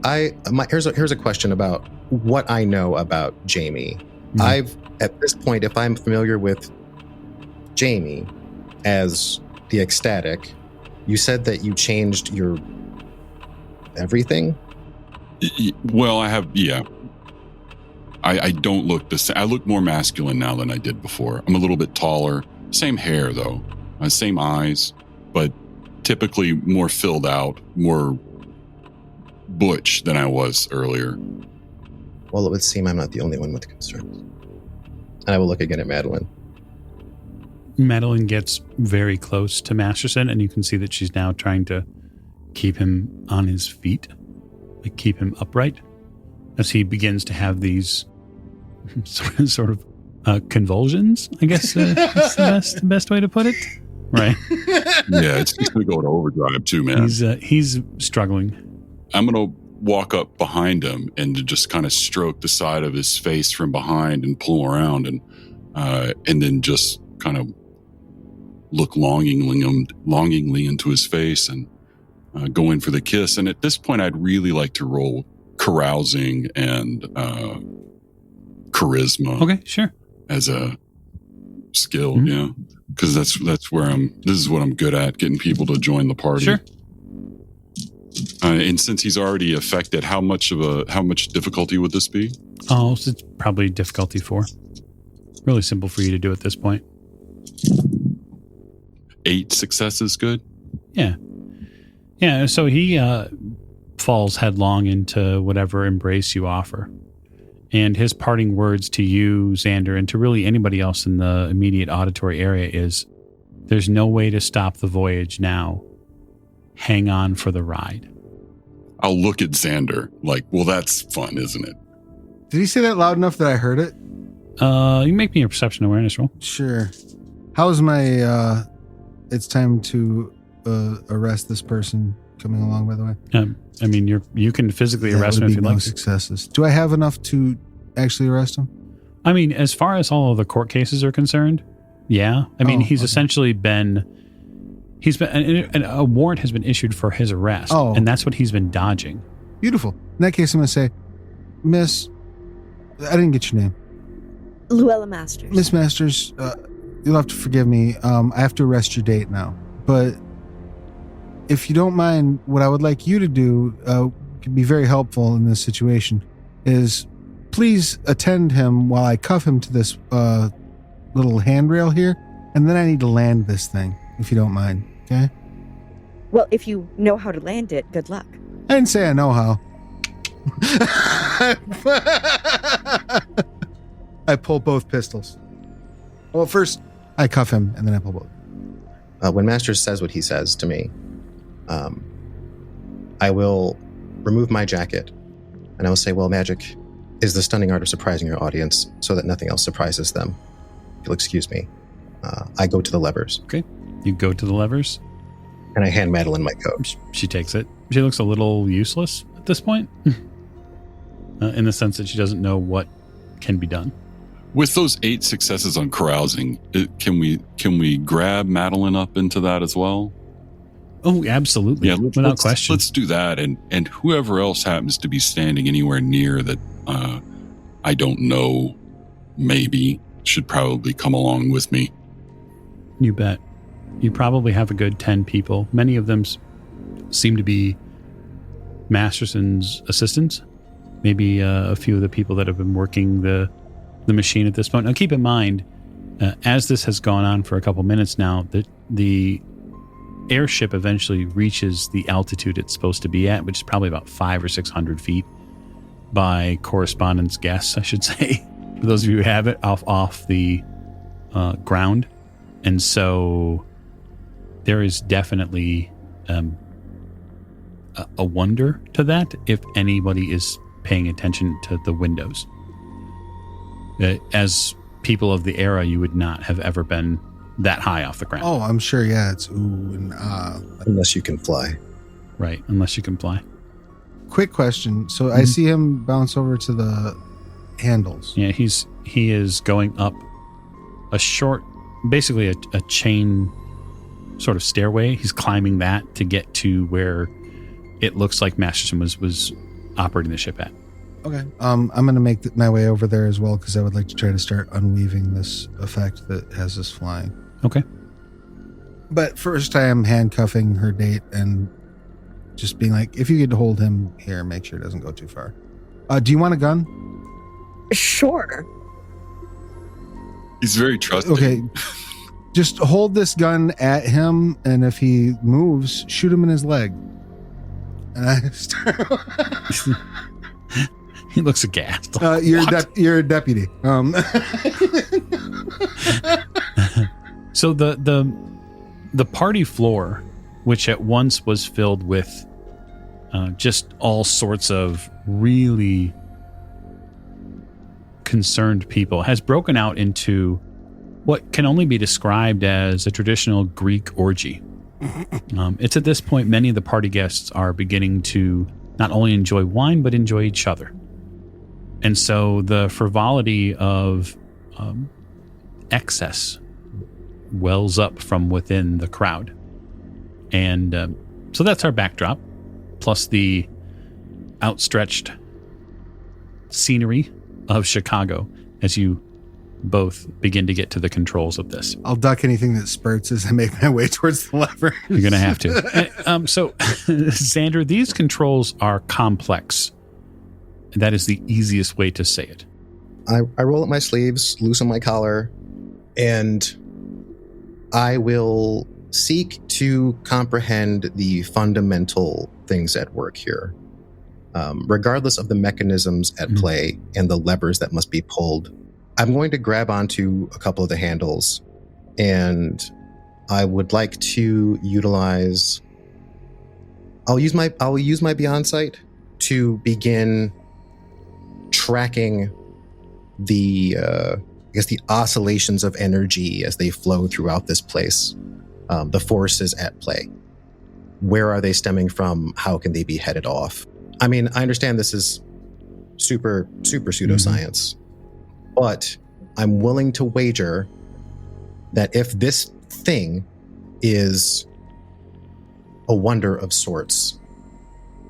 here's a question about what I know about Jamie. At this point, if I'm familiar with Jamie as the ecstatic, you said that you changed your everything? Well, I have, yeah. I don't look the same. I look more masculine now than I did before. I'm a little bit taller. Same hair, though. Same eyes, but typically more filled out, more butch than I was earlier. Well, it would seem I'm not the only one with concerns. And I will look again at Madeline. Madeline gets very close to Masterson, and you can see that she's now trying to keep him on his feet, like keep him upright, as he begins to have these sort of convulsions, I guess is the best way to put it. Right. Yeah, it's going to go to overdrive too, man. He's struggling. I'm going to walk up behind him and to just kind of stroke the side of his face from behind and pull him around and then just kind of look longingly into his face and go in for the kiss. And at this point, I'd really like to roll carousing and charisma. Okay, sure. As a skill, yeah, because that's where this is what I'm good at, getting people to join the party. Sure. And since he's already affected, how much difficulty would this be? Oh, so it's probably difficulty 4. Really simple for you to do at this point. 8 successes, good? Yeah. Yeah, so he falls headlong into whatever embrace you offer. And his parting words to you, Xander, and to really anybody else in the immediate auditory area is, there's no way to stop the voyage now. Hang on for the ride. I'll look at Xander like, well, that's fun, isn't it? Did he say that loud enough that I heard it? You can make me a perception awareness roll. Sure. How's my, it's time to arrest this person coming along, by the way? I mean, you can physically arrest him if you'd like. Successes. Do I have enough to actually arrest him? I mean, as far as all of the court cases are concerned, yeah. I mean, he's essentially been... a warrant has been issued for his arrest, and that's what he's been dodging. Beautiful. In that case, I'm going to say, Miss, I didn't get your name. Luella Masters. Miss Masters, you'll have to forgive me. I have to arrest your date now. But if you don't mind, what I would like you to do could be very helpful in this situation is please attend him while I cuff him to this little handrail here, and then I need to land this thing, if you don't mind, okay? Well, if you know how to land it, good luck. I didn't say I know how. I pull both pistols. Well, first I cuff him, and then I pull both. When Masters says what he says to me, I will remove my jacket, and I will say, well, magic is the stunning art of surprising your audience so that nothing else surprises them. If you'll excuse me. I go to the levers. Okay. You go to the levers. And I hand Madeline my coat. She takes it. She looks a little useless at this point. In the sense that she doesn't know what can be done. With those 8 successes on carousing, can we grab Madeline up into that as well? Oh, absolutely. Yeah, without question. Let's do that. And whoever else happens to be standing anywhere near that I don't know, maybe, should probably come along with me. You bet. You probably have a good 10 people. Many of them seem to be Masterson's assistants. maybe a few of the people that have been working the machine at this point. Now, keep in mind, as this has gone on for a couple minutes now, the airship eventually reaches the altitude it's supposed to be at, which is probably about 500 or 600 feet by correspondence guess, I should say, for those of you who have it, off the ground. And so there is definitely a wonder to that if anybody is paying attention to the windows. As people of the era, you would not have ever been that high off the ground. Oh, I'm sure. Yeah, it's ooh and ah. Unless you can fly. Right, unless you can fly. Quick question. So I see him bounce over to the handles. Yeah, he is going up a short, basically a chain sort of stairway. He's climbing that to get to where it looks like Masterson was operating the ship at. Okay. I'm going to make my way over there as well because I would like to try to start unweaving this effect that has us flying. Okay. But first I am handcuffing her date and just being like, if you could hold him here, make sure it doesn't go too far. Do you want a gun? Sure. He's very trusting. Okay. Just hold this gun at him, and if he moves, shoot him in his leg. And I start... He looks aghast. You're a deputy. So the party floor, which at once was filled with just all sorts of really concerned people, has broken out into what can only be described as a traditional Greek orgy. It's at this point many of the party guests are beginning to not only enjoy wine, but enjoy each other. And so the frivolity of excess wells up from within the crowd. And so that's our backdrop, plus the outstretched scenery of Chicago as you both begin to get to the controls of this. I'll duck anything that spurts as I make my way towards the lever. You're going to have to. So, Xander, these controls are complex. That is the easiest way to say it. I roll up my sleeves, loosen my collar, and I will seek to comprehend the fundamental things at work here. Regardless of the mechanisms at play and the levers that must be pulled, I'm going to grab onto a couple of the handles, and I would like to utilize... I'll use my Beyond Sight to begin tracking the oscillations of energy as they flow throughout this place, the forces at play. Where are they stemming from? How can they be headed off? I mean, I understand this is super pseudoscience, but I'm willing to wager that if this thing is a wonder of sorts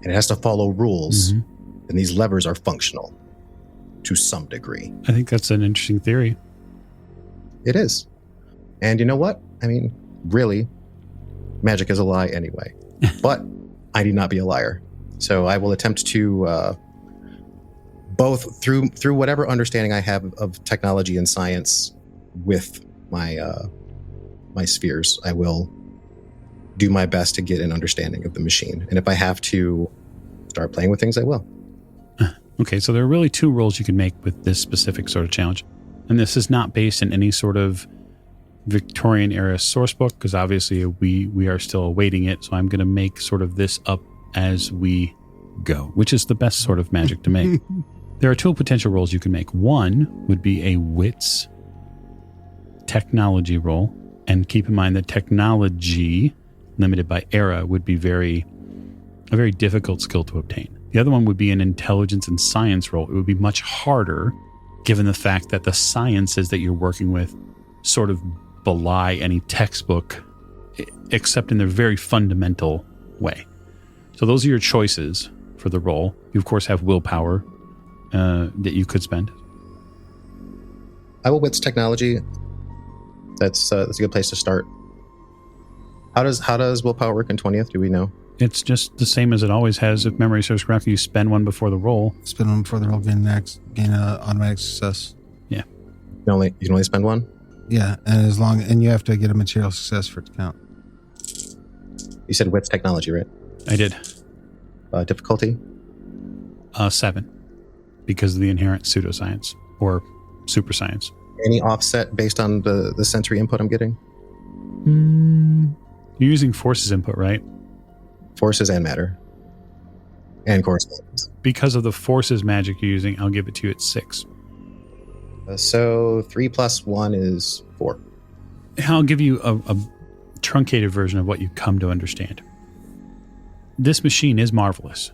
and it has to follow rules, then these levers are functional to some degree. I think that's an interesting theory. It is. And you know what? I mean, really, magic is a lie anyway. But I need not be a liar. So I will attempt to, both through whatever understanding I have of technology and science with my my spheres, I will do my best to get an understanding of the machine. And if I have to start playing with things, I will. Okay, so there are really two rolls you can make with this specific sort of challenge. And this is not based in any sort of Victorian era source book, because obviously we are still awaiting it. So I'm going to make sort of this up as we go, which is the best sort of magic to make. There are two potential rolls you can make. One would be a wits technology roll. And keep in mind that technology, limited by era, would be a very difficult skill to obtain. The other one would be an intelligence and science roll. It would be much harder given the fact that the sciences that you're working with sort of belie any textbook, except in their very fundamental way. So those are your choices for the roll. You, of course, have willpower that you could spend. I will wits technology. That's a good place to start. How does willpower work in 20th? Do we know? It's just the same as it always has. If memory serves correctly, you spend one before the roll. Spend one before the roll, gain an automatic success. Yeah. You can only spend one? Yeah, and you have to get a material success for it to count. You said wits technology, right? I did. Difficulty? 7. Because of the inherent pseudoscience or super science. Any offset based on the sensory input I'm getting? You're using forces input, right? Forces and matter. And correspondence. Because of the forces magic you're using, I'll give it to you at 6. So 3 plus 1 is 4. I'll give you a truncated version of what you come to understand. This machine is marvelous.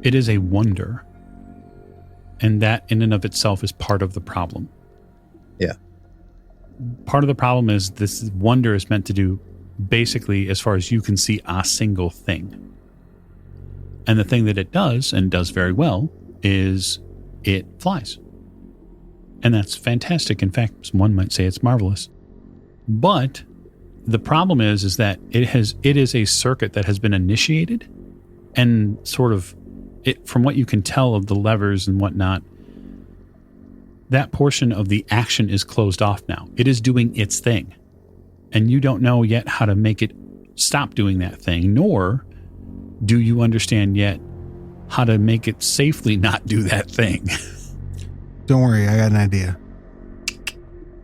It is a wonder. And that in and of itself is part of the problem. Yeah. Part of the problem is this wonder is meant to do basically, as far as you can see, a single thing. And the thing that it does, and does very well, is it flies. And that's fantastic. In fact, one might say it's marvelous. But the problem is that it is a circuit that has been initiated, and sort of it, from what you can tell of the levers and whatnot, that portion of the action is closed off now. It is doing its thing. And you don't know yet how to make it stop doing that thing, nor do you understand yet how to make it safely not do that thing. Don't worry, I got an idea.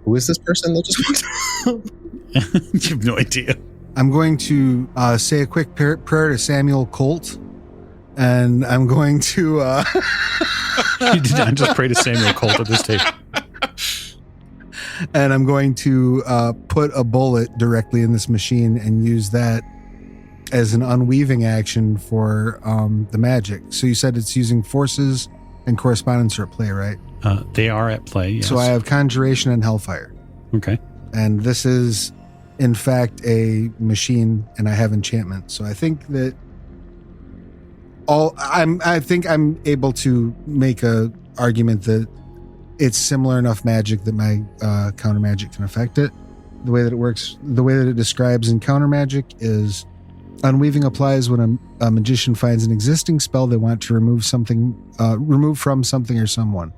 Who is this person that just walked up? You have no idea. I'm going to say a quick prayer to Samuel Colt, and I'm going to... You did not just pray to Samuel Colt at this table. And I'm going to put a bullet directly in this machine and use that as an unweaving action for the magic. So you said it's using forces and correspondence are at play, right? They are at play, yes. So I have Conjuration and Hellfire. Okay. And this is, in fact, a machine, and I have enchantment. So I think that I think I'm able to make a argument that it's similar enough magic that my counter magic can affect it. The way that it works, the way that it describes in counter magic is unweaving applies when a magician finds an existing spell they want to remove from something or someone.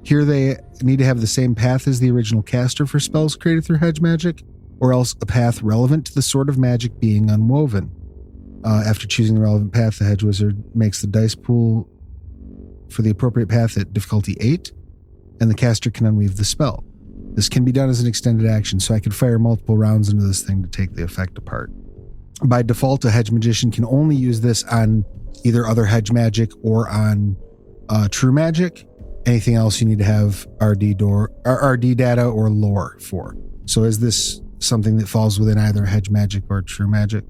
Here they need to have the same path as the original caster for spells created through hedge magic, or else a path relevant to the sort of magic being unwoven. After choosing the relevant path, the hedge wizard makes the dice pool for the appropriate path at difficulty 8, and the caster can unweave the spell. This can be done as an extended action, so I could fire multiple rounds into this thing to take the effect apart. By default, a hedge magician can only use this on either other hedge magic or on true magic. Anything else you need to have RD data or lore for. So is this something that falls within either hedge magic or true magic?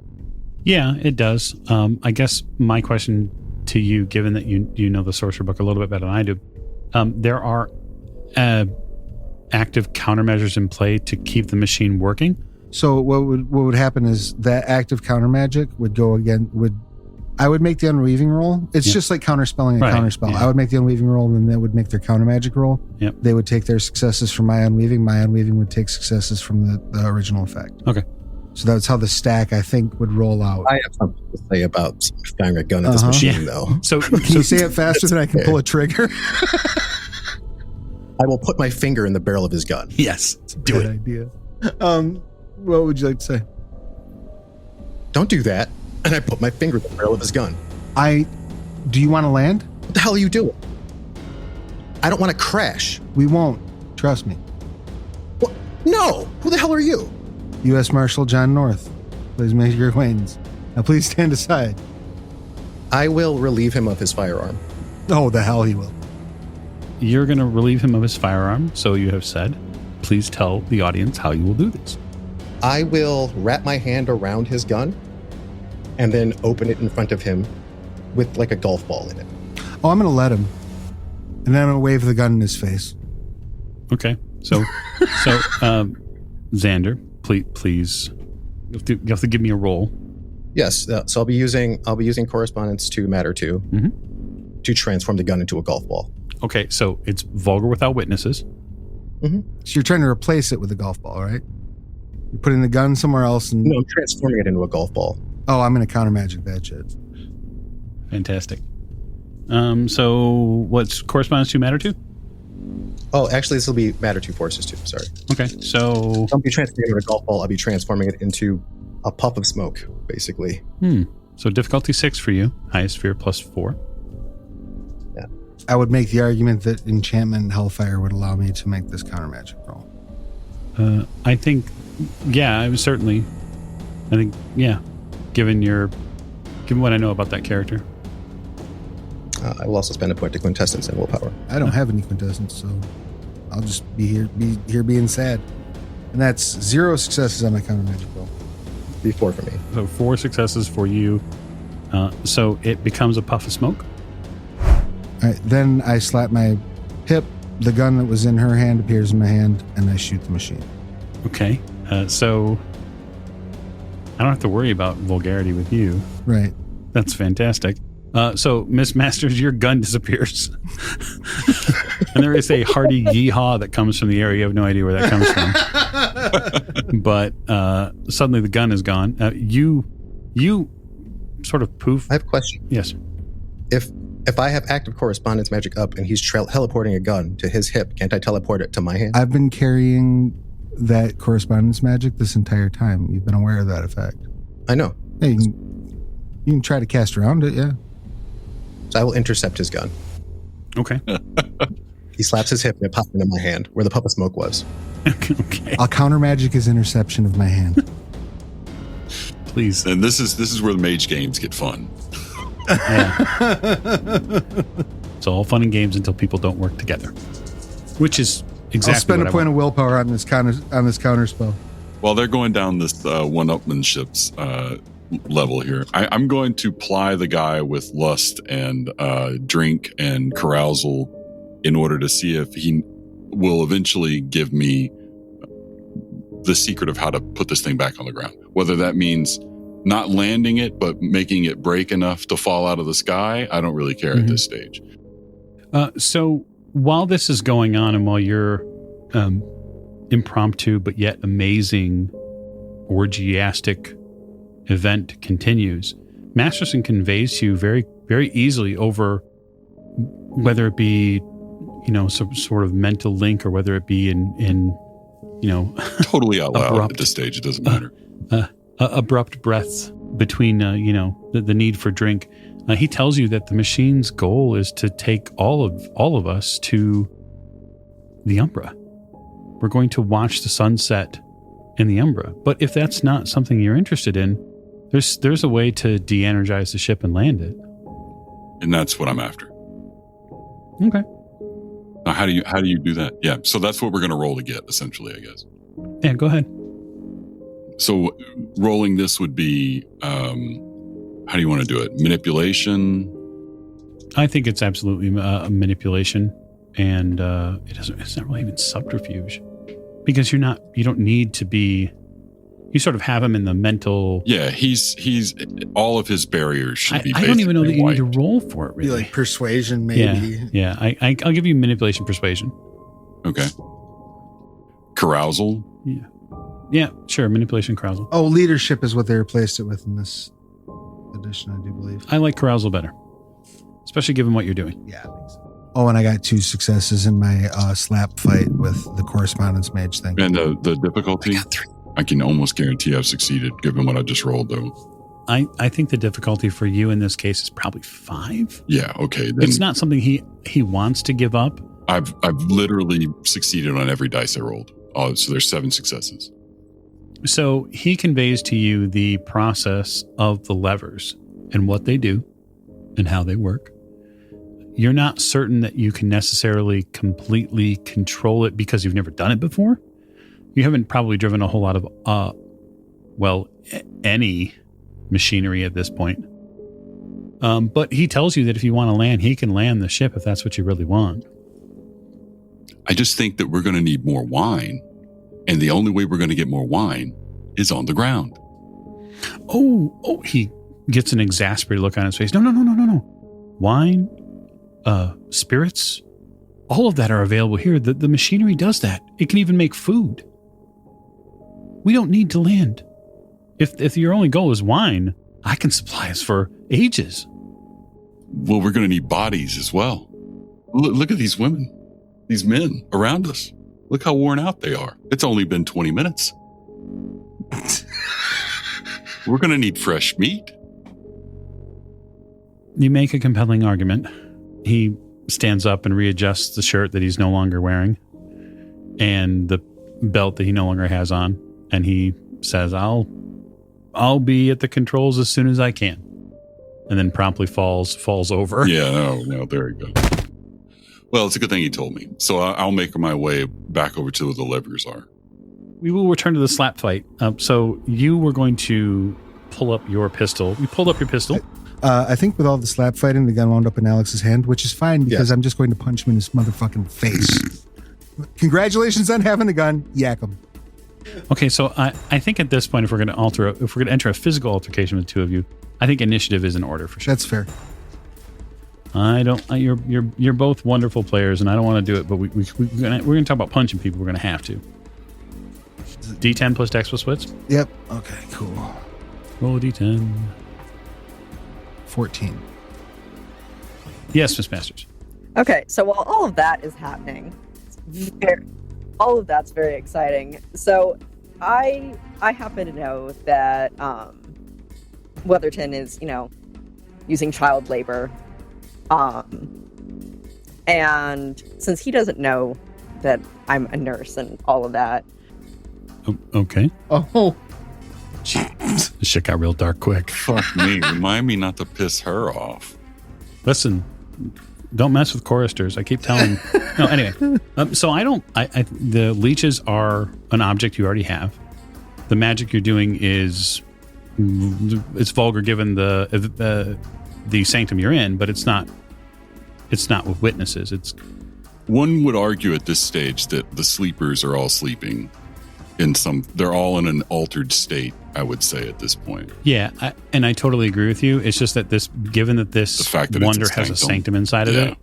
Yeah, it does. I guess my question to you, given that you know the Sorcerer Book a little bit better than I do, there are active countermeasures in play to keep the machine working. So what would happen is that active counter magic would go again. I would make the unweaving roll. It's just like counterspelling a counterspell. Yeah. I would make the unweaving roll, and then they would make their counter magic roll. Yep. They would take their successes from my unweaving. My unweaving would take successes from the original effect. Okay. So that's how the stack, I think, would roll out. I have something to say about firing a gun at this machine, though. So can you say it faster than I can pull a trigger? I will put my finger in the barrel of his gun. Yes, do it. Idea. What would you like to say? Don't do that. And I put my finger in the barrel of his gun. Do you want to land? What the hell are you doing? I don't want to crash. We won't. Trust me. What? No. Who the hell are you? U.S. Marshal John North. Please make your acquaintance. Now please stand aside. I will relieve him of his firearm. Oh, the hell he will. You're going to relieve him of his firearm, so you have said. Please tell the audience how you will do this. I will wrap my hand around his gun and then open it in front of him with like a golf ball in it. Oh, I'm going to let him. And then I'm going to wave the gun in his face. Okay. So Xander, please, you have to give me a roll. Yes. So I'll be using correspondence to matter 2 to transform the gun into a golf ball. Okay. So it's vulgar without witnesses. Mm-hmm. So you're trying to replace it with a golf ball, right? You're putting the gun somewhere else. No, I'm transforming it into a golf ball. Oh, I'm going to counter magic that shit. Fantastic. So what's corresponds to matter to? Oh, actually, this will be matter 2 forces too. Sorry. Okay, so Don't be transforming it into a golf ball. I'll be transforming it into a puff of smoke, basically. So difficulty 6 for you. Highest sphere +4. Yeah. I would make the argument that enchantment and hellfire would allow me to make this counter magic roll. I think, yeah, I was certainly. I think, yeah. Given what I know about that character. I will also spend a point to quintessence and willpower. I don't have any quintessence, so I'll just be here being sad. And that's 0 successes on my counter magic roll. Be 4 for me. So 4 successes for you. So it becomes a puff of smoke. All right, then I slap my hip. The gun that was in her hand appears in my hand, and I shoot the machine. Okay. So I don't have to worry about vulgarity with you. Right. That's fantastic. So, Miss Masters, your gun disappears. And there is a hearty yeehaw that comes from the area. You have no idea where that comes from. But suddenly the gun is gone. You sort of poof. I have a question. Yes. If I have active correspondence magic up and he's teleporting a gun to his hip, can't I teleport it to my hand? I've been carrying that correspondence magic this entire time. You've been aware of that effect. I know. Hey, you can try to cast around it, yeah. So I will intercept his gun. Okay. He slaps his hip and it pops into my hand where the puff of smoke was. Okay. I'll counter magic his interception of my hand. Please. And this is where the mage games get fun. Yeah. It's all fun and games until people don't work together, which is exactly. I'll spend what a point of willpower on this counter spell. While they're going down this one-upmanship's level here, I'm going to ply the guy with lust and drink and carousal in order to see if he will eventually give me the secret of how to put this thing back on the ground. Whether that means not landing it, but making it break enough to fall out of the sky, I don't really care at this stage. So while this is going on and while your impromptu but yet amazing orgiastic event continues, Masterson conveys to you very, very easily over whether it be, some sort of mental link or whether it be in Totally out loud abrupt, at this stage. It doesn't matter. Abrupt breaths between, the need for drink. He tells you that the machine's goal is to take all of us to the Umbra. We're going to watch the sunset in the Umbra. But if that's not something you're interested in, there's a way to de-energize the ship and land it. And that's what I'm after. Okay. Now, how do you do that? Yeah. So that's what we're going to roll to get, essentially, I guess. Yeah, go ahead. So rolling this would be, how do you want to do it? Manipulation? I think it's absolutely a manipulation, and it's not really even subterfuge, because you don't need to be. You sort of have him in the mental. Yeah, he's all of his barriers should be. I don't even know that you wiped. need to roll for it. Really, Be like persuasion, maybe. Yeah. I'll give you manipulation, persuasion. Okay. Carousal. Yeah, sure. Manipulation, carousal. Oh, leadership is what they replaced it with in this edition, I do believe. I like carousal better, especially given what you're doing. Yeah, I think so. Oh, and I got 2 successes in my slap fight with the correspondence mage thing. And the difficulty? I got 3. I can almost guarantee I've succeeded, given what I just rolled, though. I think the difficulty for you in this case is probably 5. Yeah, okay. Then It's not something he wants to give up. I've literally succeeded on every dice I rolled. Oh, so there's 7 successes. So he conveys to you the process of the levers and what they do and how they work. You're not certain that you can necessarily completely control it because you've never done it before. You haven't probably driven a whole lot of, any machinery at this point. But he tells you that if you want to land, he can land the ship if that's what you really want. I just think that we're going to need more wine. And the only way we're going to get more wine is on the ground. Oh, he gets an exasperated look on his face. No. Wine, spirits, all of that are available here. The machinery does that. It can even make food. We don't need to land. If your only goal is wine, I can supply us for ages. Well, we're going to need bodies as well. Look at these women, these men around us. Look how worn out they are. It's only been 20 minutes. We're going to need fresh meat. You make a compelling argument. He stands up and readjusts the shirt that he's no longer wearing and the belt that he no longer has on. And he says, I'll be at the controls as soon as I can. And then promptly falls over. Yeah, no, there you go. Well, it's a good thing he told me. So I'll make my way back over to where the levers are. We will return to the slap fight. So you were going to pull up your pistol. You pulled up your pistol. I think with all the slap fighting, the gun wound up in Alex's hand, which is fine because I'm just going to punch him in his motherfucking face. Congratulations on having a gun. Yak him. Okay, so I think at this point, if we're going to enter a physical altercation with the two of you, I think initiative is in order for sure. That's fair. You're both wonderful players, and I don't want to do it, but we're going to talk about punching people. We're going to have to. D10 plus Dex plus Wits. Yep. Okay. Cool. Roll a D10. 14. Yes, Miss Masters. Okay, so while all of that is happening, all of that's very exciting. So I happen to know that Weatherton is, using child labor. And since he doesn't know that I'm a nurse and all of that. Okay. Oh. Jeez. This shit got real dark quick. Fuck me. Remind me not to piss her off. Listen, don't mess with choristers. I keep telling. No, anyway. So the leeches are an object you already have. The magic you're doing it's vulgar given the sanctum you're in, but it's not with witnesses. One would argue at this stage that the sleepers are all sleeping they're all in an altered state, I would say at this point. Yeah, I totally agree with you. It's just that given that this wonder has a sanctum inside of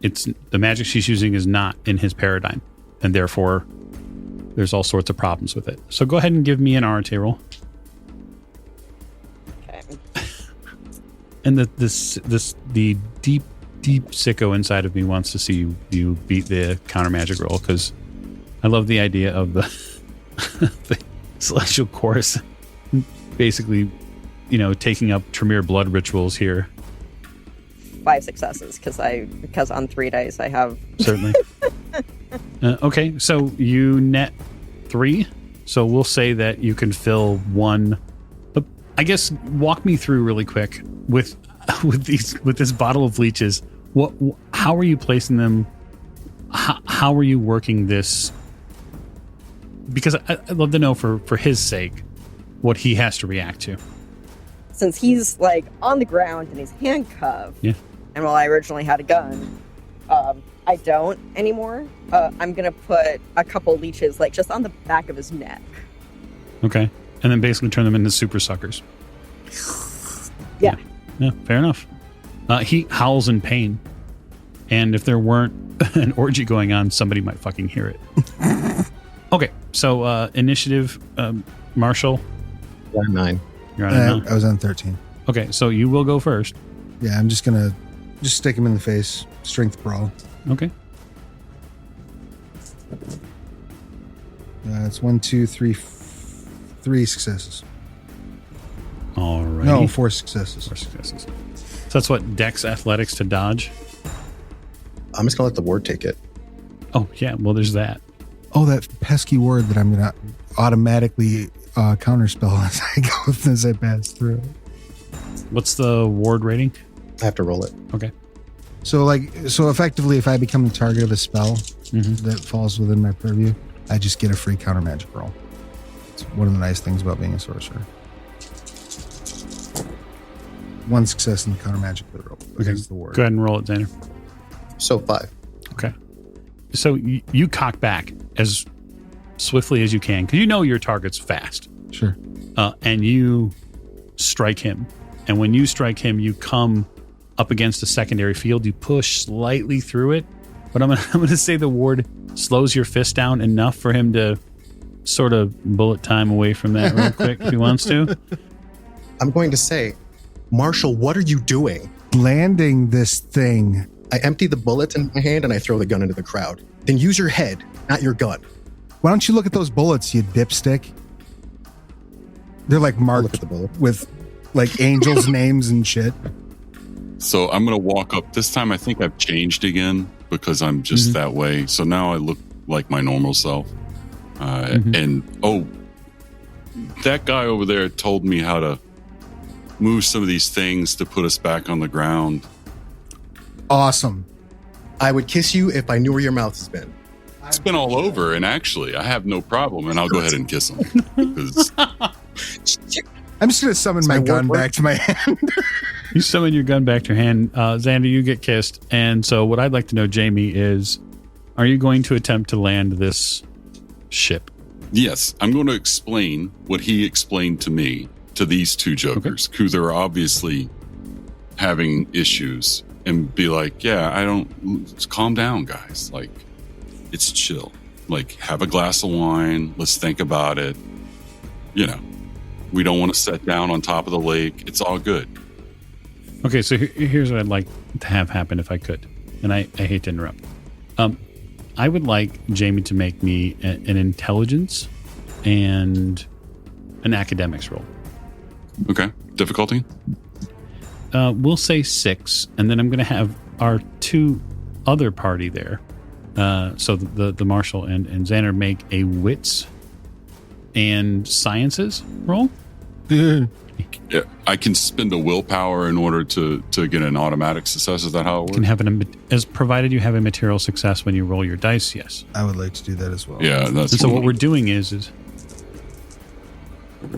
it's the magic she's using is not in his paradigm, and therefore there's all sorts of problems with it. So go ahead and give me an RT roll. Okay. And the deep sicko inside of me wants to see you beat the counter magic roll, because I love the idea of the celestial chorus basically, taking up Tremere blood rituals here. 5 successes because on 3 dice I have certainly. Okay, so you net 3. So we'll say that you can fill 1. I guess walk me through really quick with this bottle of leeches. How are you placing them? How are you working this? Because I'd love to know for his sake what he has to react to. Since he's on the ground and he's handcuffed. Yeah. And while I originally had a gun, I don't anymore. I'm gonna put a couple leeches just on the back of his neck. Okay. And then basically turn them into super suckers. Yeah. Yeah, fair enough. He howls in pain. And if there weren't an orgy going on, somebody might fucking hear it. Okay, so initiative, Marshall. You're on 9. You're on a 9. I was on 13. Okay, so you will go first. Yeah, I'm just going to stick him in the face. Strength brawl. Okay. It's 1, 2, 3, 3 successes. All right. No, 4 successes. 4 successes. So that's what, Dex Athletics to dodge? I'm just going to let the ward take it. Oh, yeah, well, there's that. Oh, that pesky word that I'm going to automatically counterspell as I pass through. What's the ward rating? I have to roll it. Okay. So effectively, if I become the target of a spell that falls within my purview, I just get a free counter magic roll. It's one of the nice things about being a sorcerer. 1 success in the counter magic roll against the ward. Go ahead and roll it, Xander. So 5. Okay. So you cock back as swiftly as you can, because your target's fast. Sure. And you strike him. And when you strike him, you come up against a secondary field. You push slightly through it. But I'm gonna say the ward slows your fist down enough for him to sort of bullet time away from that real quick if he wants to. I'm going to say, Marshall, what are you doing? Landing this thing. I empty the bullets in my hand and I throw the gun into the crowd. Then use your head, not your gun. Why don't you look at those bullets, you dipstick? They're like Look marked at the bullet. with like angels' names and shit. So I'm going to walk up. This time I think I've changed again because I'm just that way. So now I look like my normal self. And, that guy over there told me how to move some of these things to put us back on the ground. Awesome. I would kiss you if I knew where your mouth has been. It's been all over, and actually, I have no problem, and I'll go ahead and kiss him. Because I'm just going to summon my gun back to my hand. You summon your gun back to your hand. Xander, you get kissed. And so what I'd like to know, Jamie, is are you going to attempt to land this ship? yes, I'm going to explain what he explained to me to these two jokers who they're obviously having issues, and be like, yeah, just calm down, guys. Like, it's chill. Like, have a glass of wine. Let's think about it. You know, we don't want to sit down on top of the lake. It's all good. Okay, so here's what I'd like to have happen if I could. And I hate to interrupt. I would like Jamie to make me an intelligence and an academics roll. Okay. Difficulty? We'll say 6, and then I'm going to have our two other party there. So the Marshall and Xander make a wits and sciences roll. Yeah, I can spend a willpower in order to get an automatic success. Is that how it works? Can have as provided you have a material success when you roll your dice. Yes, I would like to do that as well. Yeah, that's. And so what we're doing is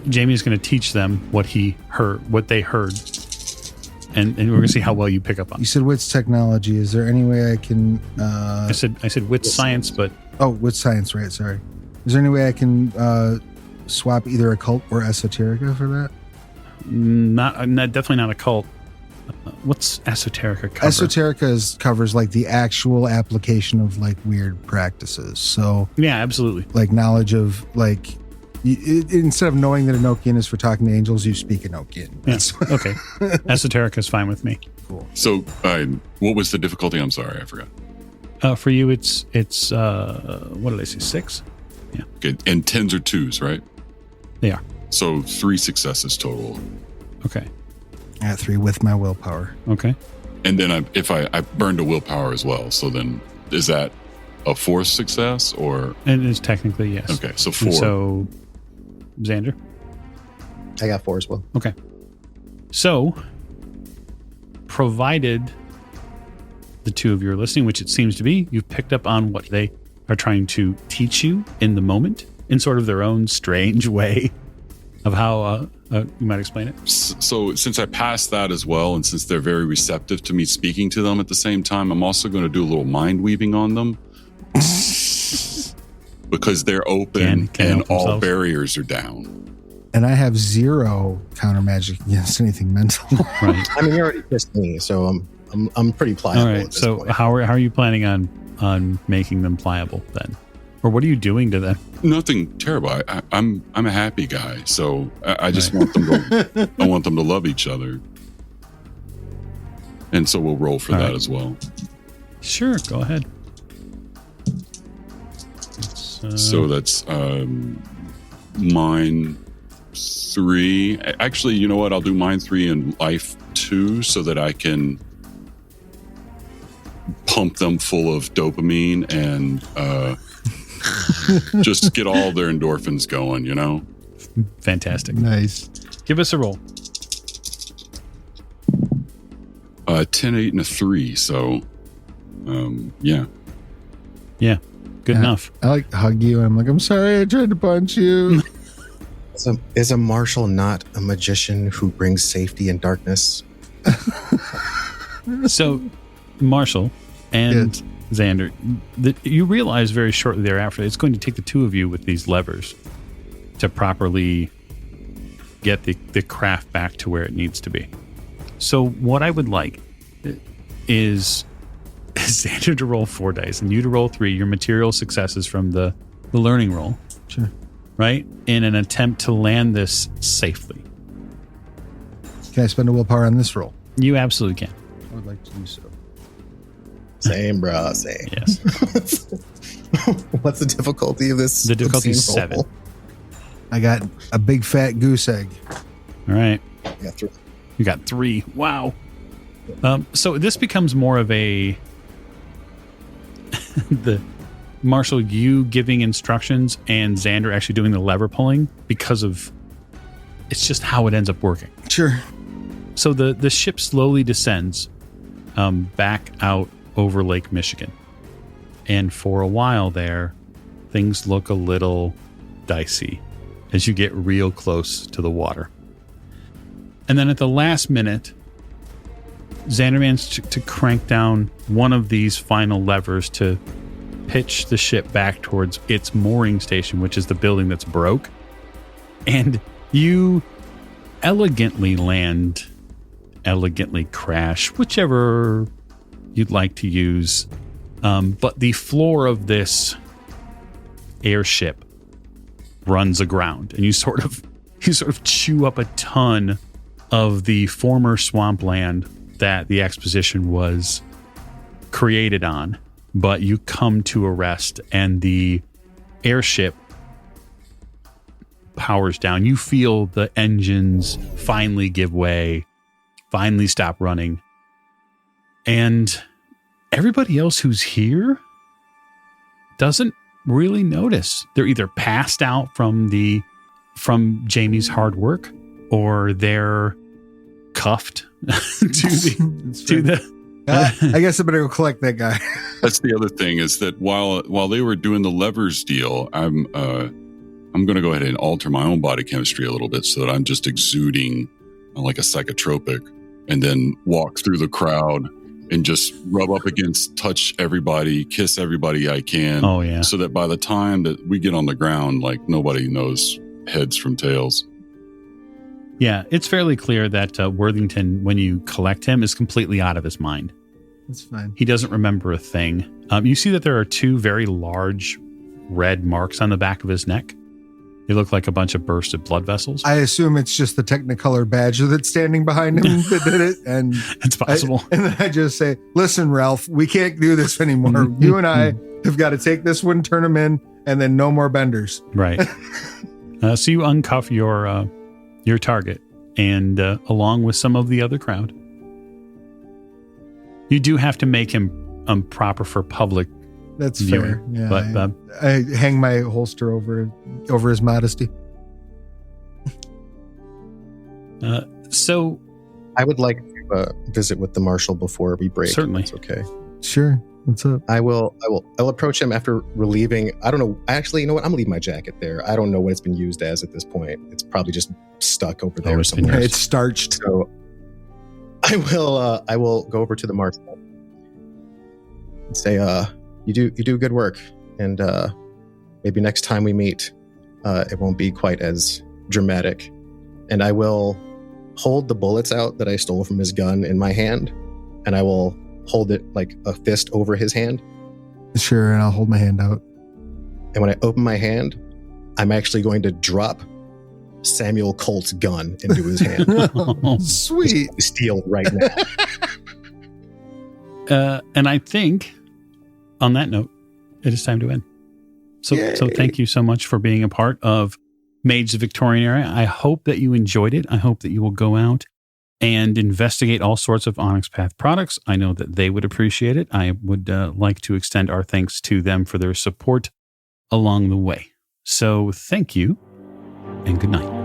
Jamie's going to teach them what they heard, and we're going to see how well you pick up on. You said wits technology. Is there any way I can? I said wits science, but wits science, right? Sorry. Is there any way I can swap either occult or esoterica for that? not definitely not occult. What's esoterica cover? Esoterica covers like the actual application of like weird practices. So yeah, absolutely. like knowledge of like instead of knowing that Enochian is for talking to angels, you speak Enochian. Yes. Okay. Esoterica is fine with me. Cool. So, what was the difficulty? I'm sorry, I forgot. For you, it's what did I say? 6. Yeah. Okay, and 10s or 2s, right? They are. So 3 successes total. Okay. At 3 with my willpower. Okay. And then if I burned a willpower as well. So then is that a 4th success or? It is technically, yes. Okay, so 4. And so, Xander? I got 4 as well. Okay. So, provided the two of you are listening, which it seems to be, you've picked up on what they are trying to teach you in the moment in sort of their own strange way of how you might explain it. So since I passed that as well, and since they're very receptive to me speaking to them at the same time, I'm also going to do a little mind weaving on them because they're open and all barriers are down. And I have 0 counter magic against anything mental. Right. I mean, you already kissed me, so I'm pretty pliable. All right. At this So point. how are you planning on making them pliable then? Or what are you doing to them? Nothing terrible. I'm a happy guy, so I just want them to. I want them to love each other, and so we'll roll for that as well. Sure, go ahead. So that's mine 3. Actually, you know what? I'll do mine 3 and life 2, so that I can pump them full of dopamine and. Just get all their endorphins going, you know? Fantastic. Nice. Give us a roll. 10, 8, and a 3. So, yeah. Yeah, good enough. I like hug you. I'm like, I'm sorry I tried to punch you. Is a marshal not a magician who brings safety in darkness? So, Marshall and Xander, you realize very shortly thereafter it's going to take the two of you with these levers to properly get the craft back to where it needs to be. So what I would like is Xander to roll 4 dice and you to roll 3, your material successes from the learning roll. Sure. Right? In an attempt to land this safely. Can I spend a willpower on this roll? You absolutely can. I would like to do so. Same, bro. Same. Yes. What's the difficulty of this? The difficulty is obscene 7. roll? I got a big fat goose egg. All right. Yeah, 3. You got 3. Wow. So this becomes more of a the Marshall, you giving instructions and Xander actually doing the lever pulling because of it's just how it ends up working. Sure. So the ship slowly descends back out over Lake Michigan. And for a while there, things look a little dicey as you get real close to the water. And then at the last minute, Xander managed to crank down one of these final levers to pitch the ship back towards its mooring station, which is the building that's broke. And you elegantly land, elegantly crash, whichever you'd like to use. But the floor of this airship runs aground, and you sort of chew up a ton of the former swampland that the exposition was created on. But you come to a rest, and the airship powers down. You feel the engines finally give way, finally stop running. And everybody else who's here doesn't really notice. They're either passed out from Jamie's hard work, or they're cuffed to the I guess I better go collect that guy. That's the other thing, is that while they were doing the levers deal, I'm going to go ahead and alter my own body chemistry a little bit so that I'm just exuding like a psychotropic, and then walk through the crowd and just rub up against, touch everybody, kiss everybody I can. Oh yeah. So that by the time that we get on the ground, like nobody knows heads from tails. Yeah, it's fairly clear that Worthington, when you collect him, is completely out of his mind. That's fine. He doesn't remember a thing. You see that there are 2 very large red marks on the back of his neck. They look like a bunch of bursted blood vessels. I assume it's just the Technicolor badge that's standing behind him that did it. And It's possible. and then I just say, listen, Ralph, we can't do this anymore. You and I have got to take this one, turn him in, and then no more benders. Right. So you uncuff your target, and along with some of the other crowd. You do have to make him proper for public That's viewing. fair. Yeah, But I hang my holster over his modesty. so I would like to visit with the marshal before we break. Certainly. It's okay. Sure. What's up? I will approach him after relieving. I don't know. Actually, you know what? I'm gonna leave my jacket there. I don't know what it's been used as at this point. It's probably just stuck over there it's been somewhere. It's starched. So I will go over to the marshal and say, you do good work, and maybe next time we meet, it won't be quite as dramatic. And I will hold the bullets out that I stole from his gun in my hand, and I will hold it like a fist over his hand. Sure, and I'll hold my hand out. And when I open my hand, I'm actually going to drop Samuel Colt's gun into his hand. Sweet. Steal right now. and I think on that note, it is time to end. So thank you so much for being a part of Mage the Victorian Era. I hope that you enjoyed it. I hope that you will go out and investigate all sorts of Onyx Path products. I know that they would appreciate it. I would like to extend our thanks to them for their support along the way. So thank you, and good night.